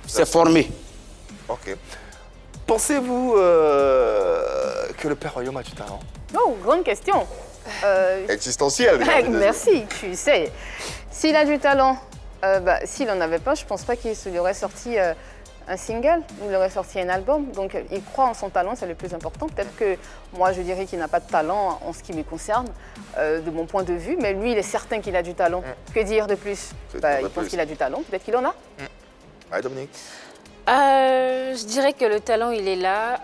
C'est formé. Ok. Pensez-vous que le Père Royaume a du talent? Oh, grande question. Existentiel. Merci, tu sais. S'il a du talent, s'il n'en avait pas, je ne pense pas qu'il aurait sorti un single, il aurait sorti un album. Donc il croit en son talent, c'est le plus important. Peut-être que moi je dirais qu'il n'a pas de talent en ce qui me concerne, de mon point de vue, mais lui il est certain qu'il a du talent. Que dire de plus? Il pense qu'il a du talent, peut-être qu'il en a. Allez, Dominique. Je dirais que le talent il est là.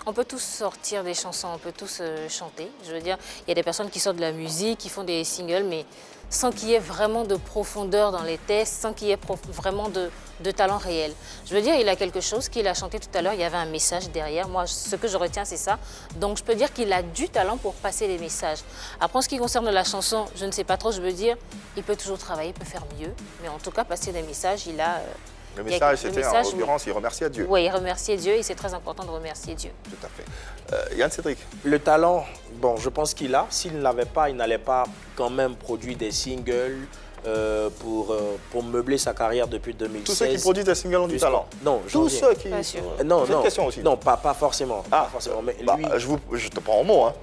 On peut tous sortir des chansons, on peut tous chanter. Je veux dire, il y a des personnes qui sortent de la musique, qui font des singles, mais sans qu'il y ait vraiment de profondeur dans les textes, sans qu'il y ait vraiment de talent réel. Je veux dire, il a quelque chose qu'il a chanté tout à l'heure, il y avait un message derrière. Moi, ce que je retiens, c'est ça. Donc, je peux dire qu'il a du talent pour passer les messages. Après, en ce qui concerne la chanson, je ne sais pas trop, je veux dire, il peut toujours travailler, il peut faire mieux. Mais en tout cas, passer des messages, il a... Le message, c'était en l'occurrence, il remerciait Dieu. Oui, il remerciait Dieu et c'est très important de remercier Dieu. Tout à fait. Yann Cédric. Le talent, bon, je pense qu'il a. S'il ne l'avait pas, il n'allait pas quand même produire des singles pour meubler sa carrière depuis 2016. Tous ceux qui produisent des singles ont du talent? Non, tous ceux qui... Non, une question aussi. Non, pas forcément. Ah, pas forcément. Mais lui, je te prends en mot, hein.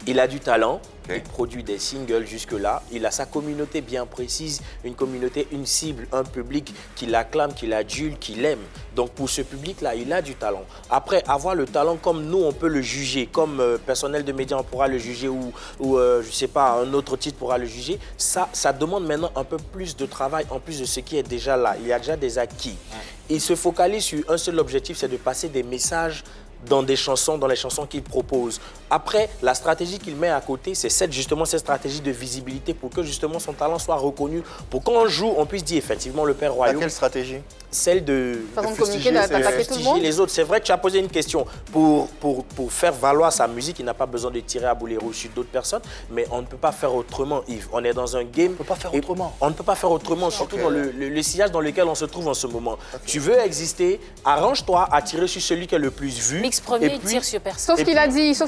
Il a du talent, Okay. Il produit des singles jusque-là, il a sa communauté bien précise, une communauté, une cible, un public qui l'acclame, qui l'adule, qui l'aime. Donc pour ce public-là, il a du talent. Après, avoir le talent comme nous, on peut le juger, comme personnel de médias, on pourra le juger, ou je sais pas, un autre titre pourra le juger, ça demande maintenant un peu plus de travail, en plus de ce qui est déjà là. Il y a déjà des acquis. Il se focalise sur un seul objectif, c'est de passer des messages dans les chansons qu'il propose. Après, la stratégie qu'il met à côté, c'est justement cette stratégie de visibilité pour que justement son talent soit reconnu, pour qu'on joue, on puisse dire effectivement le Père Royaume. Quelle stratégie? Celle de d'attaquer tout le monde. les autres. C'est vrai que tu as posé une question. Pour faire valoir sa musique, il n'a pas besoin de tirer à boulet rouge sur d'autres personnes, mais on ne peut pas faire autrement, Yves. On est dans un game. On ne peut pas faire autrement. On ne peut pas faire autrement, surtout dans le sillage dans lequel on se trouve en ce moment. Tu veux exister, arrange-toi à tirer sur celui qui est le plus vu. Mix premier, tire sur personne. Sauf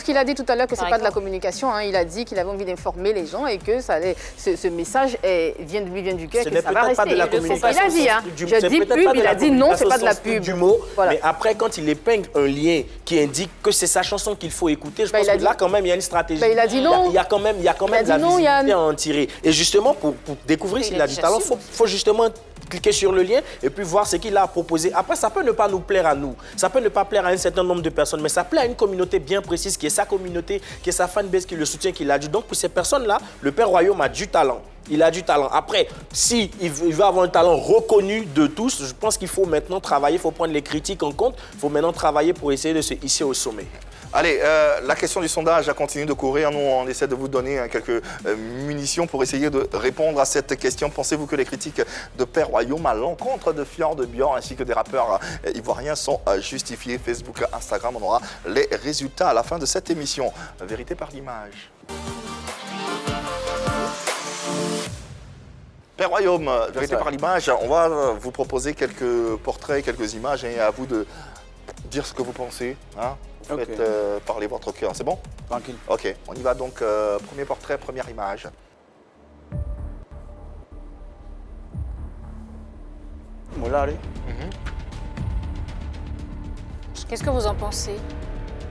qu'il a dit tout à l'heure que c'est pas de la communication. Hein. Il a dit qu'il avait envie d'informer les gens et que ce message vient du cœur, que ça va rester. Pas de la communication. Il a dit, hein. Je dis pub, il a dit non, c'est pas de la pub. Du mot, voilà. Mais après, quand il épingle un lien qui indique que c'est sa chanson qu'il faut écouter, je pense que là, quand même, il y a une stratégie. Il a dit non. Il y a quand même de la visibilité à en tirer. Et justement, pour découvrir s'il a du talent, il faut justement cliquer sur le lien et puis voir ce qu'il a à proposer. Après, ça peut ne pas nous plaire à nous. Ça peut ne pas plaire à un certain nombre de personnes, mais ça plaît à une communauté bien précise, qui est sa communauté, qui est sa fanbase, qui le soutient, qui l'a dit. Donc, pour ces personnes-là, le Père Royaume a du talent. Il a du talent. Après, si il veut avoir un talent reconnu de tous, je pense qu'il faut maintenant travailler, il faut prendre les critiques en compte, il faut maintenant travailler pour essayer de se hisser au sommet. Allez, la question du sondage a continué de courir. Nous, on essaie de vous donner quelques munitions pour essayer de répondre à cette question. Pensez-vous que les critiques de Père Royaume à l'encontre de Fjord de Bior ainsi que des rappeurs ivoiriens sont justifiées? Facebook, Instagram, on aura les résultats à la fin de cette émission. Vérité par l'image. Père Royaume, vérité par l'image, on va vous proposer quelques portraits, quelques images et à vous de dire ce que vous pensez. Hein? Vous faites parler votre cœur, c'est bon? Tranquille. Ok, on y va donc. Premier portrait, première image. Moulari. Qu'est-ce que vous en pensez?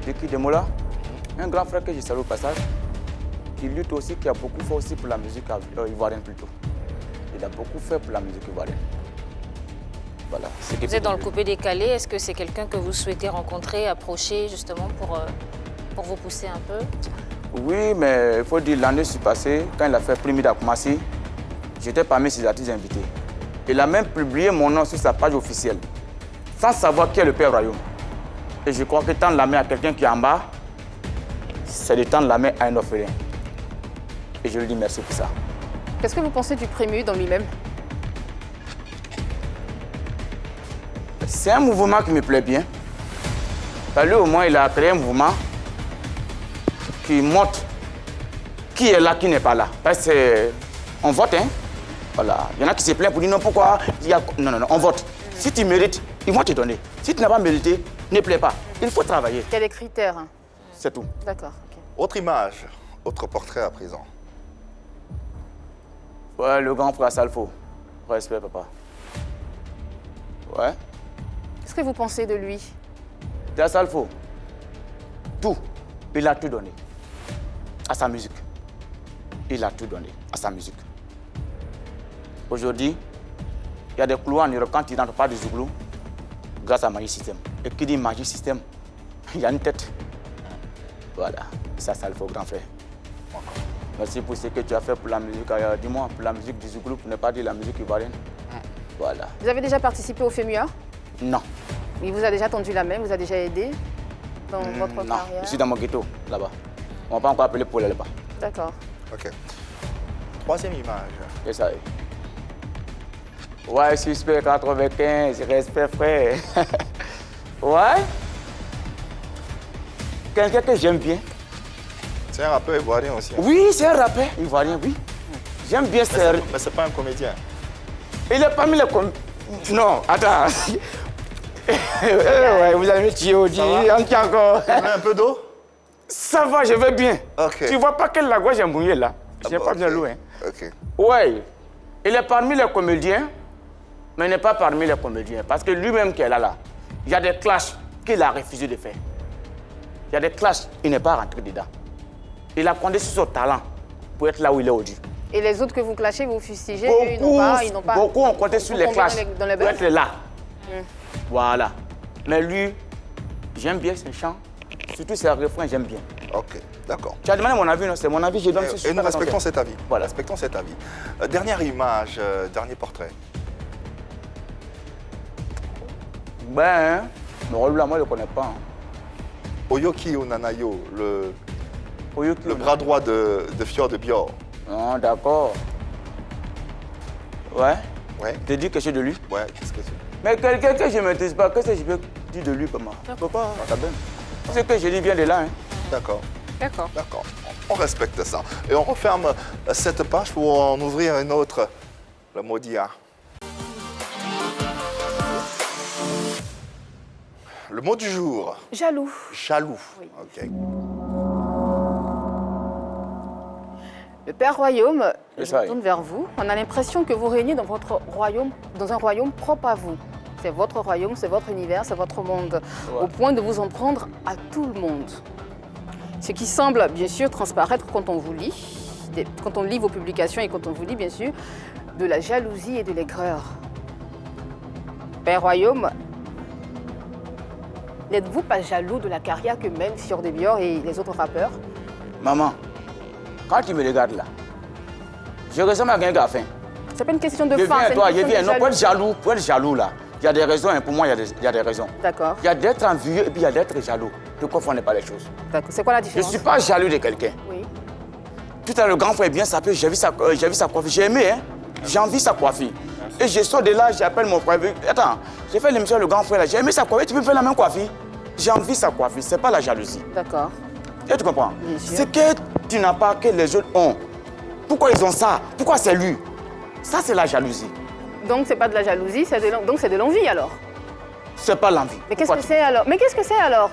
De qui? De Moula? Un grand frère que je salue au passage, qui lutte aussi, qui a beaucoup fait aussi pour la musique ivoirienne plutôt. Il a beaucoup fait pour la musique ivoirienne. Voilà. Vous êtes dans le coupé-décalé. Est-ce que c'est quelqu'un que vous souhaitez rencontrer, approcher justement pour vous pousser un peu? Oui, mais il faut dire l'année passée, quand il a fait Primi d'Akumassi, j'étais parmi ses artistes invités. Il a même publié mon nom sur sa page officielle, sans savoir qui est le Père Royaume. Et je crois que tendre la main à quelqu'un qui est en bas, c'est de tendre la main à un orphelin. Et je lui dis merci pour ça. Qu'est-ce que vous pensez du Prému dans lui-même? C'est un mouvement qui me plaît bien. Lui, au moins, il a créé un mouvement qui montre qui est là, qui n'est pas là. Parce qu'on vote, hein. Voilà. Il y en a qui se plaignent pour dire non, pourquoi Non, non, non, on vote. Si tu mérites, ils vont te donner. Si tu n'as pas mérité, ne plaît pas. Il faut travailler. Il y a des critères. Hein. C'est tout. D'accord. Okay. Autre image, autre portrait à présent. Ouais, le grand frère Salfo. Respect, papa. Ouais. Qu'est-ce que vous pensez de lui? De Salfo. Tout. Il a tout donné à sa musique. Il a tout donné à sa musique. Aujourd'hui, il y a des clous en Europe quand ils n'entrent pas du Zouglou grâce à Magic System. Et qui dit Magic System, il y a une tête. Voilà, ça le faut, grand frère. Merci pour ce que tu as fait pour la musique, dis-moi, pour la musique du Zouglou, pour ne pas dire la musique ivoirienne. Voilà. Vous avez déjà participé au FEMUA? Non. Il vous a déjà tendu la main, vous a déjà aidé dans votre carrière? Non, je suis dans mon ghetto, là-bas. On ne va pas encore appeler pour aller là-bas. D'accord. Ok. Troisième image. C'est ça. Ouais, suspect 95, respect frère. Ouais. Quelqu'un que j'aime bien. C'est un rappeur ivoirien aussi. Hein. Oui, c'est un rappeur ivoirien, oui. J'aime bien ce... Mais c'est pas un comédien. Il est parmi les Non, attends. Ouais, vous allez me tuer au dit, on tient encore. Un peu d'eau? Ça va, je vais bien. Ok. Tu vois pas quelle la gauche j'ai mouillé là? J'ai pas bien loin. Ok. Ouais, il est parmi les comédiens, mais il n'est pas parmi les comédiens. Parce que lui-même qui est là, il y a des clashs qu'il a refusé de faire. Il y a des clashs, il n'est pas rentré dedans. Il a compté sur son talent pour être là où il est aujourd'hui. Et les autres que vous clashez, vous fustigez, ils n'ont pas... Beaucoup ont compté sur les clashs pour être là. Voilà. Mais lui, j'aime bien ses chants, surtout ses refrains, j'aime bien. Ok, d'accord. Tu as demandé mon avis, non? C'est mon avis, je donne Et nous respectons cet avis. Voilà. Respectons cet avis. Dernière image, dernier portrait. Ben, le rôle là, moi, je ne le connais pas. Hein. Oyoki Onanayo, le bras droit de Fjord de Bior. Non, d'accord. Ouais. Ouais. Tu dis quelque chose de lui? Ouais, qu'est-ce que c'est? Mais quelqu'un que je ne maîtrise pas, qu'est-ce que je peux dire de lui, comment? Je ne peux pas. Ce que je dis vient de là. Hein. D'accord. D'accord. D'accord. On respecte ça. Et on referme cette page pour en ouvrir une autre, le maudit A. Le mot du jour. Jaloux. Jaloux. Oui. Ok. Le Père Royaume, C'est je ça, me tourne vers vous. On a l'impression que vous régnez dans votre royaume, dans un royaume propre à vous. C'est votre royaume, c'est votre univers, c'est votre monde, au point de vous en prendre à tout le monde. Ce qui semble bien sûr transparaître quand on vous lit, quand on lit vos publications et quand on vous lit bien sûr, de la jalousie et de l'aigreur. Père Royaume, n'êtes-vous pas jaloux de la carrière que mènent Fjord de Bior et les autres rappeurs? Maman, quand tu me regardes là, je ressemble à un gars faim. C'est pas une question de Je faim, viens, c'est toi, une je question viens. de Non, jalousie. pour être jaloux là, il y a des raisons. Hein. Pour moi, il y a des raisons. D'accord. Il y a d'être envieux et puis il y a d'être jaloux. Ne confondez pas les choses. D'accord. C'est quoi la Je ne différence? suis pas jaloux de quelqu'un. Oui. Tout à l'heure, le grand frère est bien sapé, j'ai vu sa coiffure. J'ai aimé, hein. J'ai envie sa coiffure. Et je sors de là, j'appelle mon frère. Attends, j'ai fait l'émission Le Grand Frère là. J'ai aimé sa coiffure. Tu peux me faire la même coiffure? J'ai envie sa coiffure. C'est pas la jalousie. D'accord. Et tu comprends? Bien sûr. C'est que tu n'as pas que les autres ont. Pourquoi ils ont ça? Pourquoi c'est lui? Ça, c'est la jalousie. Donc, c'est pas de la jalousie, donc c'est de l'envie alors. C'est pas l'envie. Mais qu'est-ce que c'est alors? Mais qu'est-ce que c'est alors?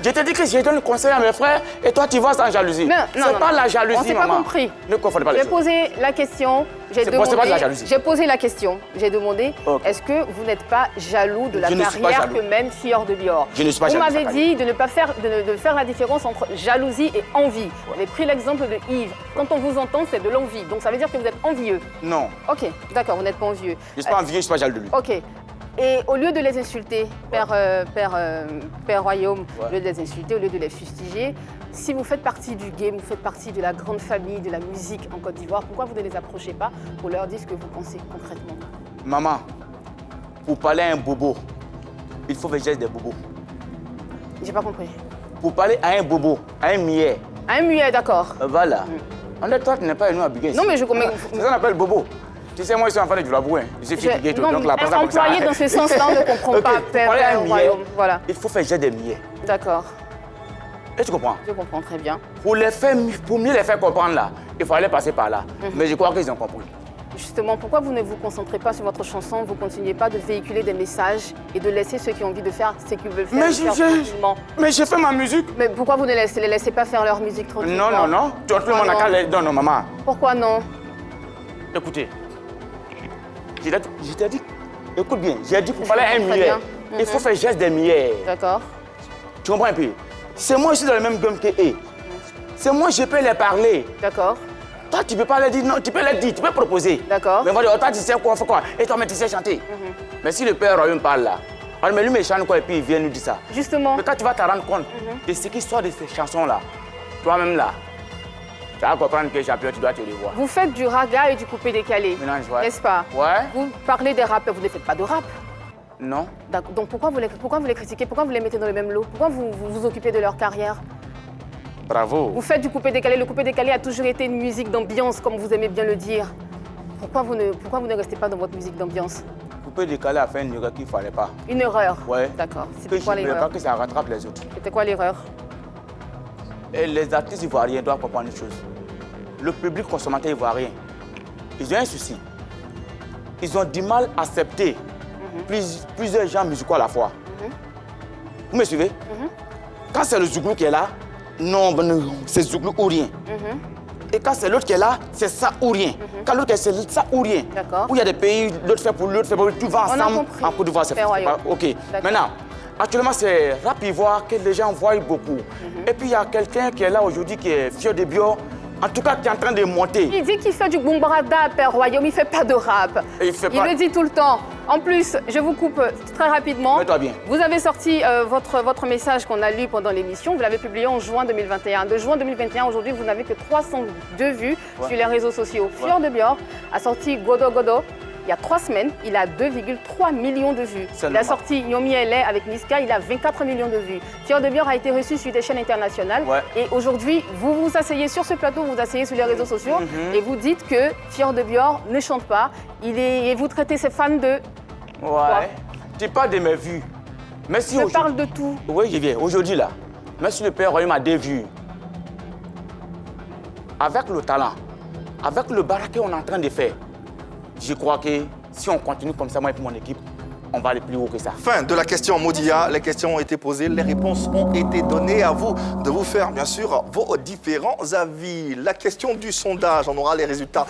Je t'ai dit que je donne le conseil à mes frères et toi tu vois sans jalousie. C'est pas la jalousie, on s'est maman. pas compris. Ne confondez pas les J'ai choses. posé la question, j'ai demandé. C'est pas de la jalousie. J'ai posé la question, j'ai demandé Ok. est-ce que vous n'êtes pas jaloux de la Je ne suis pas carrière jaloux. que mène Fior de Bior? Je ne suis pas Vous jaloux de sa m'avez dit de ne pas faire, de faire la différence entre jalousie et envie. Vous avez pris l'exemple de Yves. Quand on vous entend, c'est de l'envie. Donc ça veut dire que vous êtes envieux. Non, Ok, d'accord, vous n'êtes pas envieux. je ne suis pas envieux, je ne suis pas jaloux de lui. Ok. Et au lieu de les insulter, Père Royaume, Ouais. au lieu de les insulter, au lieu de les fustiger, si vous faites partie du game, vous faites partie de la grande famille de la musique en Côte d'Ivoire, pourquoi vous ne les approchez pas pour leur dire ce que vous pensez concrètement? Maman, pour parler à un bobo, il faut faire le geste des bobos. J'ai pas compris. Pour parler à un bobo, à un millet, Un muet, d'accord. voilà. On est toi, tu n'es pas un nous à Biguet. Non, mais je comprends. C'est ça qu'on appelle bobo. Tu sais, moi, je suis enfant de Djoulabou, hein. Je suis fille de Guéto, donc la personne un comme ça. employé dans ce sens-là, on ne comprend Ok, pas, pour parler à un Père millet, Royaume. Voilà, il faut faire le geste des millets. d'accord. Et tu comprends? Je comprends très bien. Pour mieux les faire comprendre là, il fallait passer par là. Mais je crois qu'ils ont compris. Justement, pourquoi vous ne vous concentrez pas sur votre chanson, vous ne continuez pas de véhiculer des messages et de laisser ceux qui ont envie de faire ce qu'ils veulent faire, Mais le faire tranquillement? j'ai fait ma musique. Mais pourquoi vous ne les laissez pas faire leur musique tranquillement? Non, non, non. Tout le monde a qu'à les... Non, non, maman. Pourquoi non? Écoutez, je t'ai dit, écoute bien, j'ai dit pour parler à un Très millet, bien. il faut faire geste des millets. D'accord. Tu comprends un peu? C'est moi, je suis dans le même game que eux. C'est moi, je peux les parler. D'accord. Toi, tu peux pas les dire, non, tu peux les dire, tu peux proposer. D'accord. Mais voilà, toi, tu sais quoi, on fait quoi? Et toi, mais tu sais chanter. Mais si le Père Royaume parle là, alors, mais lui, il chante quoi, et puis il vient nous dire ça. Justement. Mais quand tu vas te rendre compte de ce qui sort de ces chansons-là, toi-même là, tu vas comprendre que champion, tu dois te revoir. Vous faites du raga et du coupé-décalé, Mélange, ouais. n'est-ce pas? Ouais. Vous parlez des rappeurs, vous ne faites pas de rap. Non. D'accord. Donc pourquoi vous les critiquez? Pourquoi vous les mettez dans le même lot? Pourquoi vous occupez de leur carrière? Bravo. Vous faites du coupé-décalé. Le coupé-décalé a toujours été une musique d'ambiance, comme vous aimez bien le dire. Pourquoi vous ne restez pas dans votre musique d'ambiance? Couper décaler a fait une erreur qu'il ne fallait pas. Une erreur? Ouais. D'accord. Que C'était je quoi ne voulais l'erreur? pas que ça rattrape les autres. C'était quoi l'erreur? Et les artistes ivoiriens doivent comprendre une chose. Le public consommateur ivoirien, ils ont un souci. Ils ont du mal à accepter plusieurs genres musicaux à la fois. Vous me suivez? Quand c'est le Zouglou qui est là, non, c'est Zouglou ou rien. Et quand c'est l'autre qui est là, c'est ça ou rien. Quand l'autre c'est ça ou rien. D'accord. Où il y a des pays, l'autre fait pour l'autre, fait pour l'autre, tout va On a ensemble. compris. En Côte d'Ivoire, c'est Fait royaume. OK. D'accord. Maintenant, actuellement, c'est rap ivoire que les gens voient beaucoup. Et puis, il y a quelqu'un qui est là aujourd'hui qui est Fior de Bior, en tout cas qui est en train de monter. Il dit qu'il fait du boumbrada, Père Royaume, il ne fait pas de rap. Et il fait pas- le dit tout le temps. En plus, je vous coupe très rapidement. Mets-toi bien. Vous avez sorti votre message qu'on a lu pendant l'émission. Vous l'avez publié en juin 2021. De juin 2021, aujourd'hui, vous n'avez que 302 vues sur les réseaux sociaux. Fior de Bior a sorti Godo Godo. Il y a 3 semaines, il a 2,3 millions de vues. Il a sorti Yomi LA avec Niska, il a 24 millions de vues. Fior de Bior a été reçu sur des chaînes internationales. Ouais. Et aujourd'hui, vous vous asseyez sur ce plateau, vous vous asseyez sur les réseaux sociaux et vous dites que Fior de Bior ne chante pas. Et vous traitez ses fans de... Ouais. Tu parles de mes vues. Mais si Je aujourd'hui- parle de tout. Oui, je viens. Aujourd'hui, là, même si le Père Royaume a des vues, avec le talent, avec le baraquet qu'on est en train de faire, je crois que si on continue comme ça, moi et mon équipe, on va aller plus haut que ça. Fin de la question Modia. Les questions ont été posées, les réponses ont été données. À vous de vous faire, bien sûr, vos différents avis. La question du sondage, on aura les résultats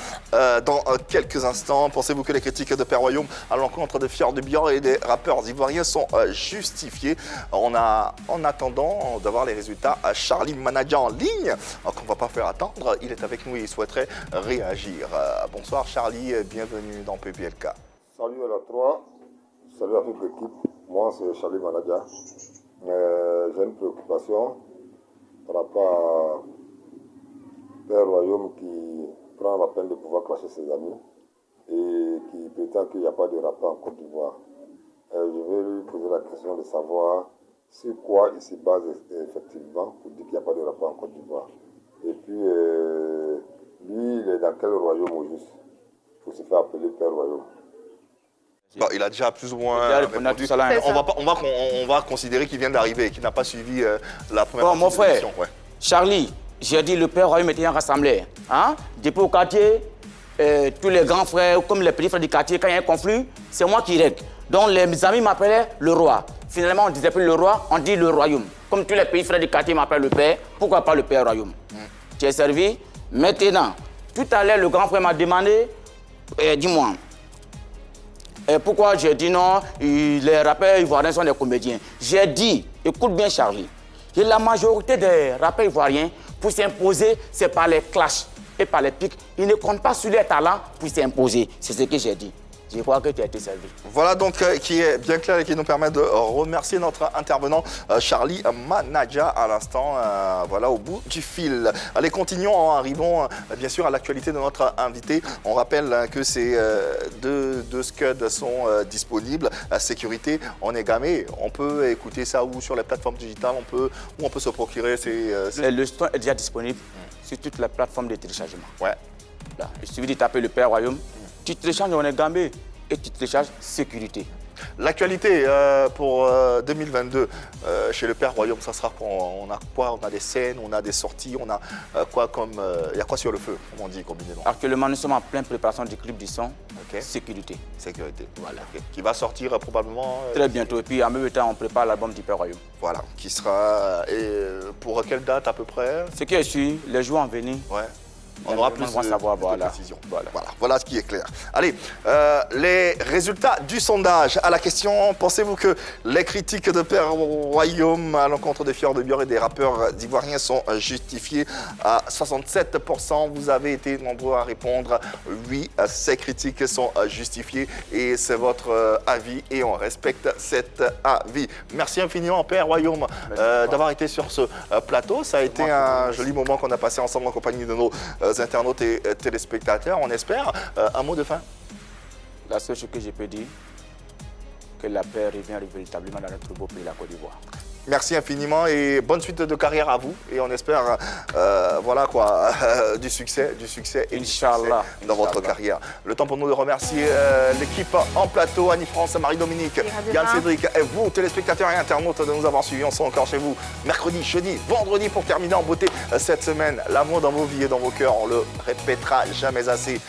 dans quelques instants. Pensez-vous que les critiques de Père Royaume à l'encontre de Fior de Bior et des rappeurs ivoiriens sont justifiées? En attendant d'avoir les résultats, Charlie Manadia en ligne, qu'on ne va pas faire attendre, il est avec nous et il souhaiterait réagir. Bonsoir Charlie, bienvenue dans PPLK. Salut à la 3. Salut à toute l'équipe, moi c'est Charlie Manadia. J'ai une préoccupation par rapport à Père Royaume qui prend la peine de pouvoir clasher ses amis et qui prétend qu'il n'y a pas de rapport en Côte d'Ivoire. Je vais lui poser la question de savoir sur quoi il se base effectivement pour dire qu'il n'y a pas de rapport en Côte d'Ivoire. Et puis, lui, il est dans quel royaume au juste? Pour se faire appeler Père Royaume. Bon, il a déjà plus ou moins répondu. On va considérer qu'il vient d'arriver et qu'il n'a pas suivi la première partie mon de frère, l'émission. Ouais. Charlie, j'ai dit le Père Royaume était rassemblé. Hein? Depuis au quartier, tous les grands frères, comme les petits frères du quartier, quand il y a un conflit, c'est moi qui règle. Donc les amis m'appelaient le roi. Finalement, on ne disait plus le roi, on dit le royaume. Comme tous les petits frères du quartier m'appellent le Père, pourquoi pas le Père Royaume? Tu es servi. Maintenant, tout à l'heure, le grand frère m'a demandé, dis-moi, pourquoi j'ai dit non, les rappeurs ivoiriens sont des comédiens. J'ai dit, écoute bien Charlie, que la majorité des rappeurs ivoiriens, pour s'imposer, c'est par les clashs et par les pics. Ils ne comptent pas sur les talents pour s'imposer. C'est ce que j'ai dit. Je crois que tu as été servi. Voilà donc qui est bien clair et qui nous permet de remercier notre intervenant Charlie Manadja à l'instant, voilà, au bout du fil. Allez, continuons, arrivons bien sûr à l'actualité de notre invité. On rappelle que ces deux scuds sont disponibles. La sécurité, on est gamé. On peut écouter ça ou sur les plateformes digitales, on peut se procurer ces... Le son est déjà disponible sur toutes les plateformes de téléchargement. Ouais. Là, il suffit de taper le Père Royaume. Tu télécharges, on est gambé et tu télécharges sécurité. L'actualité pour 2022 chez le Père Royaume, ça sera pour, on a quoi? On a des scènes, on a des sorties, on a quoi comme... Il y a quoi sur le feu, comme on dit combinément? Actuellement, nous sommes en pleine préparation du clip du son. Okay. Sécurité. Sécurité, voilà. Okay. Qui va sortir probablement... Très bientôt. Et puis en même temps, on prépare l'album du Père Royaume. Voilà, qui sera... Et pour quelle date à peu près? Ce qui est sûr, les jours en venir. Ouais. On aura plus de savoir, voilà. précision. Voilà ce qui est clair. Allez, les résultats du sondage. À la question, pensez-vous que les critiques de Père Royaume à l'encontre des Fior de Bior et des rappeurs ivoiriens sont justifiées? À 67%, vous avez été nombreux à répondre. Oui, ces critiques sont justifiées et c'est votre avis et on respecte cet avis. Merci infiniment, Père Royaume, d'avoir été sur ce plateau. Ça a été un joli moment qu'on a passé ensemble en compagnie de nos internautes et téléspectateurs, on espère. Un mot de fin? La seule chose que je peux dire, que la paix revient véritablement dans notre beau pays, la Côte d'Ivoire. Merci infiniment et bonne suite de carrière à vous. Et on espère, voilà quoi, du succès et Inch'Allah, dans votre carrière. Le temps pour nous de remercier l'équipe en plateau, Annie-France, Marie-Dominique, Yann Cédric et vous, téléspectateurs et internautes, de nous avoir suivis. On sera encore chez vous mercredi, jeudi, vendredi pour terminer en beauté cette semaine. L'amour dans vos vies et dans vos cœurs, on le répétera jamais assez.